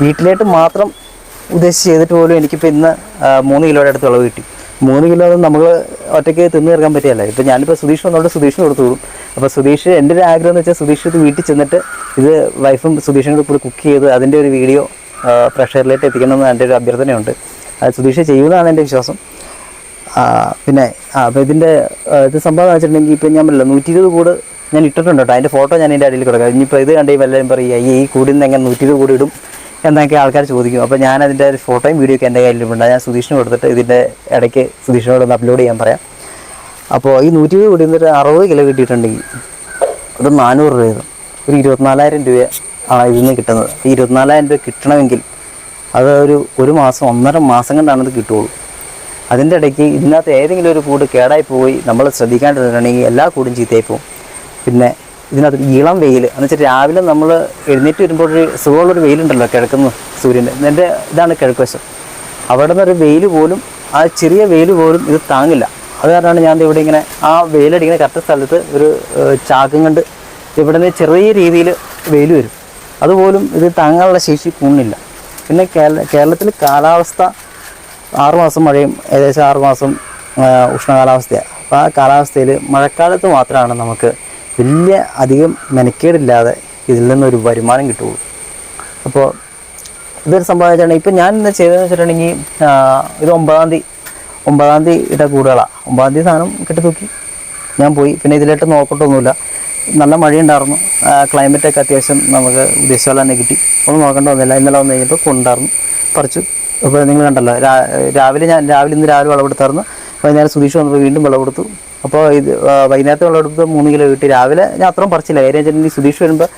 വീട്ടിലേക്ക് മാത്രം ഉദ്ദേശിച്ച് ചെയ്തിട്ട് പോലും എനിക്കിപ്പോൾ ഇന്ന് 3 കിലോയുടെ അടുത്ത് വിളവ് കിട്ടി. 3 കിലോ നമ്മൾ ഒറ്റയ്ക്ക് തിന്നു തീർക്കാൻ പറ്റിയല്ല. ഇപ്പോൾ ഞാനിപ്പോൾ സുധീഷ് വന്നോണ്ട് സുധീഷിന് കൊടുത്തു വിടും, അപ്പോൾ സുധീഷ്, എൻ്റെ ഒരു ആഗ്രഹം എന്ന് വെച്ചാൽ സുധീഷ് ഇത് വീട്ടിൽ ചെന്നിട്ട് ഇത് വൈഫും സുധീഷിനോട് കൂടി കുക്ക് ചെയ്ത് അതിൻ്റെ ഒരു വീഡിയോ പ്രേക്ഷകരിലേക്ക് എത്തിക്കണമെന്ന് എൻ്റെ ഒരു അഭ്യർത്ഥനയുണ്ട്. അത് സുധീഷ് ചെയ്യുന്നതാണ് എൻ്റെ വിശ്വാസം. പിന്നെ അപ്പോൾ ഇതിൻ്റെ ഇത് സംഭവം എന്ന് വെച്ചിട്ടുണ്ടെങ്കിൽ ഇപ്പം ഞാൻ പറയില്ല 120 കൂട് ഞാൻ ഇട്ടിട്ടുണ്ട് കേട്ടോ. അതിൻ്റെ ഫോട്ടോ ഞാൻ എൻ്റെ അടിയിൽ കൊടുക്കാം. ഇനിയിപ്പോൾ ഇത് കണ്ടെങ്കിൽ വല്ലതും പറയുക ഈ കൂടിൽ നിന്ന് എങ്ങനെ 120 കൂടി ഇടും എന്നൊക്കെ ആൾക്കാർ ചോദിക്കും. അപ്പോൾ ഞാൻ അതിൻ്റെ ഒരു ഫോട്ടോയും വീഡിയോ ഒക്കെ എൻ്റെ കയ്യിലുണ്ട്. ഞാൻ സുധീഷിന് കൊടുത്തിട്ട് ഇതിൻ്റെ ഇടയ്ക്ക് സുധീഷിനോട് ഒന്ന് അപ്ലോഡ് ചെയ്യാൻ പറയാം. അപ്പോൾ ഈ 120 കൂടി ഒരു 60 കിലോ കിട്ടിയിട്ടുണ്ടെങ്കിൽ അത് 400 രൂപ, ഒരു 24,000 രൂപ ആണ് ഇതിൽ നിന്ന് കിട്ടുന്നത്. ഈ 24,000 രൂപ കിട്ടണമെങ്കിൽ അത് ഒരു മാസം 1.5 മാസം കൊണ്ടാണ് ഇത് കിട്ടുകയുള്ളൂ. അതിൻ്റെ ഇടയ്ക്ക് ഇതിനകത്ത് ഏതെങ്കിലും ഒരു കൂട് കേടായി പോയി നമ്മൾ ശ്രദ്ധിക്കാണ്ടിരുന്നിട്ടുണ്ടെങ്കിൽ എല്ലാ കൂടും ചീത്തയായി പോകും. പിന്നെ ഇതിനകത്ത് ഇളം വെയിൽ എന്ന് വെച്ചാൽ രാവിലെ നമ്മൾ എഴുന്നേറ്റ് വരുമ്പോൾ ഒരു സുഖമുള്ളൊരു വെയിലുണ്ടല്ലോ കിഴക്കുന്ന സൂര്യൻ്റെ, എൻ്റെ ഇതാണ് കിഴക്ക് വശം. അവിടെ നിന്നൊരു വെയിൽ പോലും, ആ ചെറിയ വെയിൽ പോലും ഇത് താങ്ങില്ല. അത് കാരണമാണ് ഞാൻ ഇവിടെ ഇങ്ങനെ ആ വെയിലടിക്കുന്ന കറക്റ്റ് സ്ഥലത്ത് ഒരു ചാക്കും കൊണ്ട് ഇവിടെ നിന്ന് ചെറിയ രീതിയിൽ വെയിൽ വരും. അതുപോലും ഇത് താങ്ങാനുള്ള ശേഷി കൂടുന്നില്ല. പിന്നെ കേരളത്തിൽ കാലാവസ്ഥ 6 മാസം മഴയും ഏകദേശം 6 മാസം ഉഷ്ണകാലാവസ്ഥയാണ്. അപ്പോൾ ആ കാലാവസ്ഥയിൽ മഴക്കാലത്ത് മാത്രമാണ് നമുക്ക് വലിയ അധികം മെനക്കേടില്ലാതെ ഇതിൽ നിന്നൊരു വരുമാനം കിട്ടുകയുള്ളൂ. അപ്പോൾ ഇതൊരു സംഭവം വെച്ചിട്ടുണ്ടെങ്കിൽ ഇപ്പം ഞാൻ ഇന്ന് ചെയ്തതെന്ന് വെച്ചിട്ടുണ്ടെങ്കിൽ ഇത് 9-ാം തീയതി ഇട്ട കൂടുകളാണ്. 9-ാം തീയതി സാധനം കെട്ടിത്തൂക്കി ഞാൻ പോയി. പിന്നെ ഇതിലായിട്ട് നോക്കട്ടൊന്നുമില്ല. നല്ല മഴയുണ്ടായിരുന്നു. ക്ലൈമറ്റൊക്കെ അത്യാവശ്യം നമുക്ക് ഉദ്ദേശിച്ച പോലെ തന്നെ കിട്ടി. ഒന്നും നോക്കേണ്ട ഒന്നുമില്ല. ഇന്നലെ വന്നു കഴിഞ്ഞപ്പോൾ കൊണ്ടായിരുന്നു, പറിച്ചു. അപ്പോൾ നിങ്ങൾ കണ്ടല്ലോ, ഇന്ന് രാവിലെ വിളവെടുത്തായിരുന്നു. വൈകുന്നേരം സുധീഷ് വന്നപ്പോൾ വീണ്ടും വിളവെടുത്തു. അപ്പോൾ ഇത് വൈകുന്നേരത്തെ വിളവെടുത്ത് 3 കിലോ കിട്ടി. രാവിലെ ഞാൻ അത്രയും പറിച്ചില്ല. കാര്യം വെച്ചിട്ടുണ്ടെങ്കിൽ സുധീഷ് വരുമ്പോൾ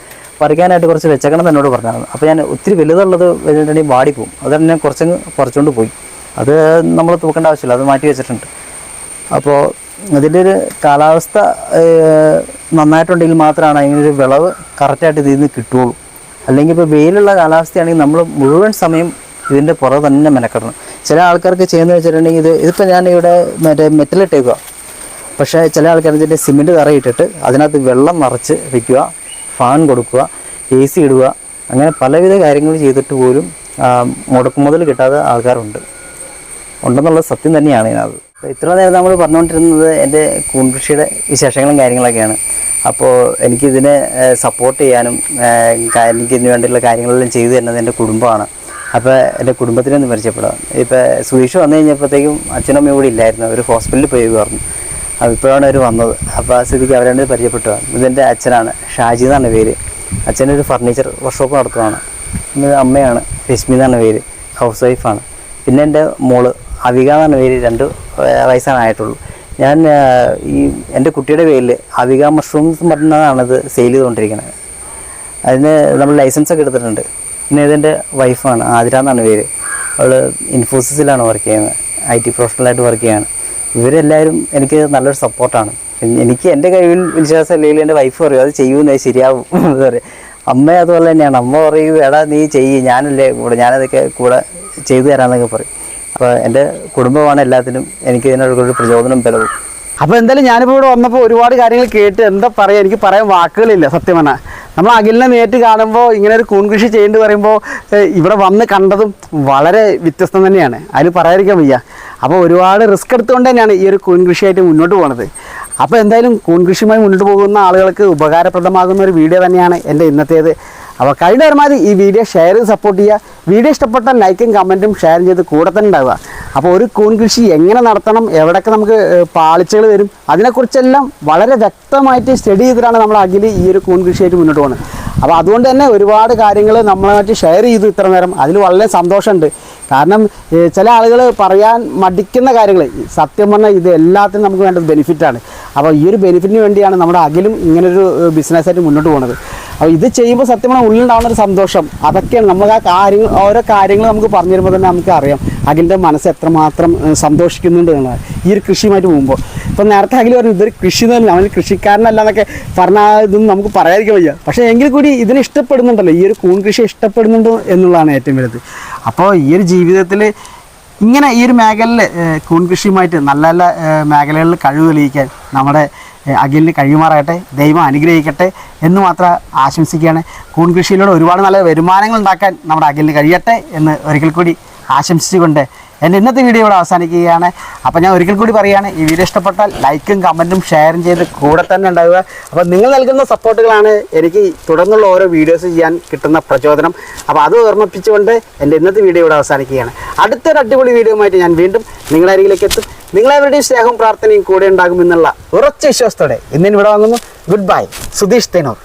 പറിക്കാനായിട്ട് കുറച്ച് വെച്ചേക്കണം എന്നോട് പറഞ്ഞായിരുന്നു. അപ്പോൾ ഞാൻ ഒത്തിരി വലുതുള്ളത് വെച്ചിട്ടുണ്ടെങ്കിൽ വാടിപ്പോവും. അതുകൊണ്ട് ഞാൻ കുറച്ചങ്ങ് പറിച്ചുകൊണ്ട് പോയി. അത് നമ്മൾ തൂക്കേണ്ട ആവശ്യമില്ല, അത് മാറ്റി വെച്ചിട്ടുണ്ട്. അപ്പോൾ അതിൻ്റെ ഒരു കാലാവസ്ഥ നന്നായിട്ടുണ്ടെങ്കിൽ മാത്രമാണ് അതിനൊരു വിളവ് കറക്റ്റായിട്ട് ഇതിൽ നിന്ന് കിട്ടുകയുള്ളൂ. അല്ലെങ്കിൽ ഇപ്പോൾ വെയിലുള്ള കാലാവസ്ഥയാണെങ്കിൽ നമ്മൾ മുഴുവൻ സമയം ഇതിൻ്റെ പുറകെ തന്നെ മെനക്കെടണം. ചില ആൾക്കാർക്ക് ചെയ്യുന്നത് വെച്ചിട്ടുണ്ടെങ്കിൽ ഇതിപ്പോൾ ഞാൻ ഇവിടെ മെറ്റലിട്ടേക്കുക. പക്ഷേ ചില ആൾക്കാർ ഇതിൻ്റെ സിമെൻറ്റ് തറയിട്ടിട്ട് അതിനകത്ത് വെള്ളം നിറച്ച് വയ്ക്കുക, ഫാൻ കൊടുക്കുക, AC ഇടുക, അങ്ങനെ പലവിധ കാര്യങ്ങൾ ചെയ്തിട്ട് പോലും മുതൽ കിട്ടാതെ ഉണ്ടെന്നുള്ളത് സത്യം തന്നെയാണ് ഇതിനകത്ത്. ഇത്ര നേരം നമ്മൾ പറഞ്ഞുകൊണ്ടിരുന്നത് എൻ്റെ കൂൺകൃഷിയുടെ വിശേഷങ്ങളും കാര്യങ്ങളൊക്കെയാണ്. അപ്പോൾ എനിക്കിതിനെ സപ്പോർട്ട് ചെയ്യാനും എനിക്കിതിന് വേണ്ടിയുള്ള കാര്യങ്ങളെല്ലാം ചെയ്തു തരുന്നത് എൻ്റെ കുടുംബമാണ്. അപ്പോൾ എൻ്റെ കുടുംബത്തിനെ ഒന്ന് പരിചയപ്പെടാം. ഇപ്പോൾ സുധീഷ് വന്നു കഴിഞ്ഞപ്പോഴത്തേക്കും അച്ഛനും അമ്മയും കൂടി ഇല്ലായിരുന്നു. ഒരു ഹോസ്പിറ്റലിൽ പോയി പറഞ്ഞു. അതിപ്പോഴാണ് അവർ വന്നത്. അപ്പോൾ ആ സ്ഥിതിക്ക് അവരെ പരിചയപ്പെട്ടു. ഇതെൻ്റെ അച്ഛനാണ്, ഷാജി എന്നാണ് പേര്. അച്ഛനൊരു ഫർണിച്ചർ വർക്ക്ഷോപ്പ് നടത്തുകയാണ്. പിന്നെ അമ്മയാണ്, രശ്മി എന്നാണ് പേര്, ഹൗസ് വൈഫാണ്. പിന്നെ എൻ്റെ മോള് അവിക എന്നാണ് പേര്, 2 വയസ്സാണായിട്ടുള്ളൂ. ഞാൻ എൻ്റെ കുട്ടിയുടെ പേരിൽ അവിക മഷ്റൂംസ് പറഞ്ഞതാണിത് സെയിൽ ചെയ്തുകൊണ്ടിരിക്കുന്നത്. അതിന് നമ്മൾ ലൈസൻസൊക്കെ എടുത്തിട്ടുണ്ട്. പിന്നെ ഇതെൻ്റെ വൈഫാണ്, ആതിര എന്നാണ് പേര്. അവൾ ഇൻഫോസിസിലാണ് വർക്ക് ചെയ്യുന്നത്, IT പ്രൊഫഷണലായിട്ട് വർക്ക് ചെയ്യുകയാണ്. ഇവരെല്ലാവരും എനിക്ക് നല്ലൊരു സപ്പോർട്ടാണ്. എനിക്ക് എൻ്റെ കഴിവിൽ വിശ്വാസം അല്ലെങ്കിൽ എൻ്റെ വൈഫ് പറയും അത് ചെയ്യുമെന്ന്, ശരിയാവും എന്ന് പറയും. അമ്മ അതുപോലെ തന്നെയാണ്. അമ്മ പറയും എടാ നീ ചെയ്യ്, ഞാനല്ലേ കൂടെ, ഞാനതൊക്കെ കൂടെ ചെയ്തു തരാമെന്നൊക്കെ പറയും. അപ്പോൾ എൻ്റെ കുടുംബമാണ് എല്ലാത്തിനും എനിക്ക് ഇതിനൊരു പ്രചോദനം ബലവും. അപ്പോൾ എന്തായാലും ഞാനിപ്പോൾ ഇവിടെ വന്നപ്പോൾ ഒരുപാട് കാര്യങ്ങൾ കേട്ട് എന്താ പറയുക, എനിക്ക് പറയാൻ വാക്കുകളില്ല സത്യം പറഞ്ഞാൽ. നമ്മൾ അഖിലിനെ നേരിട്ട് കാണുമ്പോൾ ഇങ്ങനെ ഒരു കൂൺകൃഷി ചെയ്യേണ്ടി പറയുമ്പോൾ ഇവിടെ വന്ന് കണ്ടതും വളരെ വ്യത്യസ്തം തന്നെയാണ്, അതിൽ പറയാതിരിക്കാൻ വയ്യ. അപ്പോൾ ഒരുപാട് റിസ്ക് എടുത്തുകൊണ്ട് തന്നെയാണ് ഈ ഒരു കൂൺകൃഷിയായിട്ട് മുന്നോട്ട് പോകുന്നത്. അപ്പോൾ എന്തായാലും കൂൺകൃഷിയുമായി മുന്നോട്ട് പോകുന്ന ആളുകൾക്ക് ഉപകാരപ്രദമാകുന്ന ഒരു വീഡിയോ തന്നെയാണ് എൻ്റെ ഇന്നത്തേത്. അപ്പോൾ കഴിഞ്ഞ പരമാവധി ഈ വീഡിയോ ഷെയർ ചെയ്ത് സപ്പോർട്ട് ചെയ്യുക. വീഡിയോ ഇഷ്ടപ്പെട്ടാൽ ലൈക്കും കമൻറ്റും ഷെയർ ചെയ്ത് കൂടെ തന്നെ ഉണ്ടാവുക. അപ്പോൾ ഒരു കൂൺകൃഷി എങ്ങനെ നടത്തണം, എവിടെയൊക്കെ നമുക്ക് പാളിച്ചകൾ വരും, അതിനെക്കുറിച്ചെല്ലാം വളരെ വ്യക്തമായിട്ട് സ്റ്റഡി ചെയ്തിട്ടാണ് നമ്മൾ അഖിൽ ഈ ഒരു കൂൺകൃഷിയായിട്ട് മുന്നോട്ട് പോകുന്നത്. അപ്പോൾ അതുകൊണ്ട് തന്നെ ഒരുപാട് കാര്യങ്ങൾ നമ്മളായിട്ട് ഷെയർ ചെയ്തു ഇത്ര നേരം. അതിൽ വളരെ സന്തോഷമുണ്ട്. കാരണം ചില ആളുകൾ പറയാൻ മടിക്കുന്ന കാര്യങ്ങൾ സത്യം പറഞ്ഞാൽ ഇത് എല്ലാത്തിനും നമുക്ക് വേണ്ടത് ബെനിഫിറ്റാണ്. അപ്പോൾ ഈ ഒരു ബെനിഫിറ്റിന് വേണ്ടിയാണ് നമ്മുടെ അഖിലും ഇങ്ങനൊരു ബിസിനസ്സായിട്ട് മുന്നോട്ട് പോകുന്നത്. അപ്പോൾ ഇത് ചെയ്യുമ്പോൾ സത്യം പറഞ്ഞാൽ ഉള്ളിലുണ്ടാവുന്ന ഒരു സന്തോഷം അതൊക്കെയാണ്. നമുക്ക് ഓരോ കാര്യങ്ങൾ നമുക്ക് പറഞ്ഞു തരുമ്പോൾ തന്നെ നമുക്ക് അറിയാം അഖിലിൻ്റെ മനസ്സ് എത്രമാത്രം സന്തോഷിക്കുന്നുണ്ട് എന്നുള്ളത് ഈ ഒരു കൃഷിയുമായിട്ട് പോകുമ്പോൾ. ഇപ്പം നേരത്തെ അഖിൽ പറഞ്ഞു ഇതൊരു കൃഷി തന്നെ, അവൻ കൃഷിക്കാരനല്ല എന്നൊക്കെ പറഞ്ഞാൽ ഇതൊന്നും നമുക്ക് പറയാതിരിക്കാൻ വയ്യ. പക്ഷേ എങ്കിൽ കൂടി ഇതിനെ ഇഷ്ടപ്പെടുന്നുണ്ടല്ലോ, ഈ ഒരു കൂൺകൃഷി ഇഷ്ടപ്പെടുന്നുണ്ടോ എന്നുള്ളതാണ് ഏറ്റവും വലുത്. അപ്പോൾ ഈ ഒരു ജീവിതത്തിൽ ഇങ്ങനെ ഈ ഒരു മേഖലയിൽ കൂൺകൃഷിയുമായിട്ട് നല്ല നല്ല മേഖലകളിൽ കഴിവ് തെളിയിക്കാൻ നമ്മുടെ അഖിലിന് കഴിയുമാറാകട്ടെ, ദൈവം അനുഗ്രഹിക്കട്ടെ എന്ന് മാത്രം ആശംസിക്കുകയാണ്. കൂൺകൃഷിയിലൂടെ ഒരുപാട് നല്ല വരുമാനങ്ങൾ ഉണ്ടാക്കാൻ നമ്മുടെ അഖിലിന് കഴിയട്ടെ എന്ന് ഒരിക്കൽ കൂടി ആശംസിച്ചുകൊണ്ട് എൻ്റെ ഇന്നത്തെ വീഡിയോ ഇവിടെ അവസാനിക്കുകയാണ്. അപ്പോൾ ഞാൻ ഒരിക്കൽ കൂടി പറയുകയാണ്, ഈ വീഡിയോ ഇഷ്ടപ്പെട്ടാൽ ലൈക്കും കമൻറ്റും ഷെയറും ചെയ്ത് കൂടെ തന്നെ ഉണ്ടാവുക. അപ്പോൾ നിങ്ങൾ നൽകുന്ന സപ്പോർട്ടുകളാണ് എനിക്ക് തുടർന്നുള്ള ഓരോ വീഡിയോസ് ചെയ്യാൻ കിട്ടുന്ന പ്രചോദനം. അപ്പോൾ അത് ഓർമ്മിപ്പിച്ചുകൊണ്ട് എൻ്റെ ഇന്നത്തെ വീഡിയോ ഇവിടെ അവസാനിക്കുകയാണ്. അടുത്തൊരു അടിപൊളി വീഡിയോ ആയിട്ട് ഞാൻ വീണ്ടും നിങ്ങളുടെ അരികിലേക്ക് എത്തും. നിങ്ങളെവരുടെയും സ്നേഹവും പ്രാർത്ഥനയും കൂടെ ഉണ്ടാകുമെന്നുള്ള ഉറച്ച വിശ്വാസത്തോടെ ഇന്നിന് ഇവിടെ വാങ്ങുന്നു. Good bye. സുധീഷ് തേനൂർ.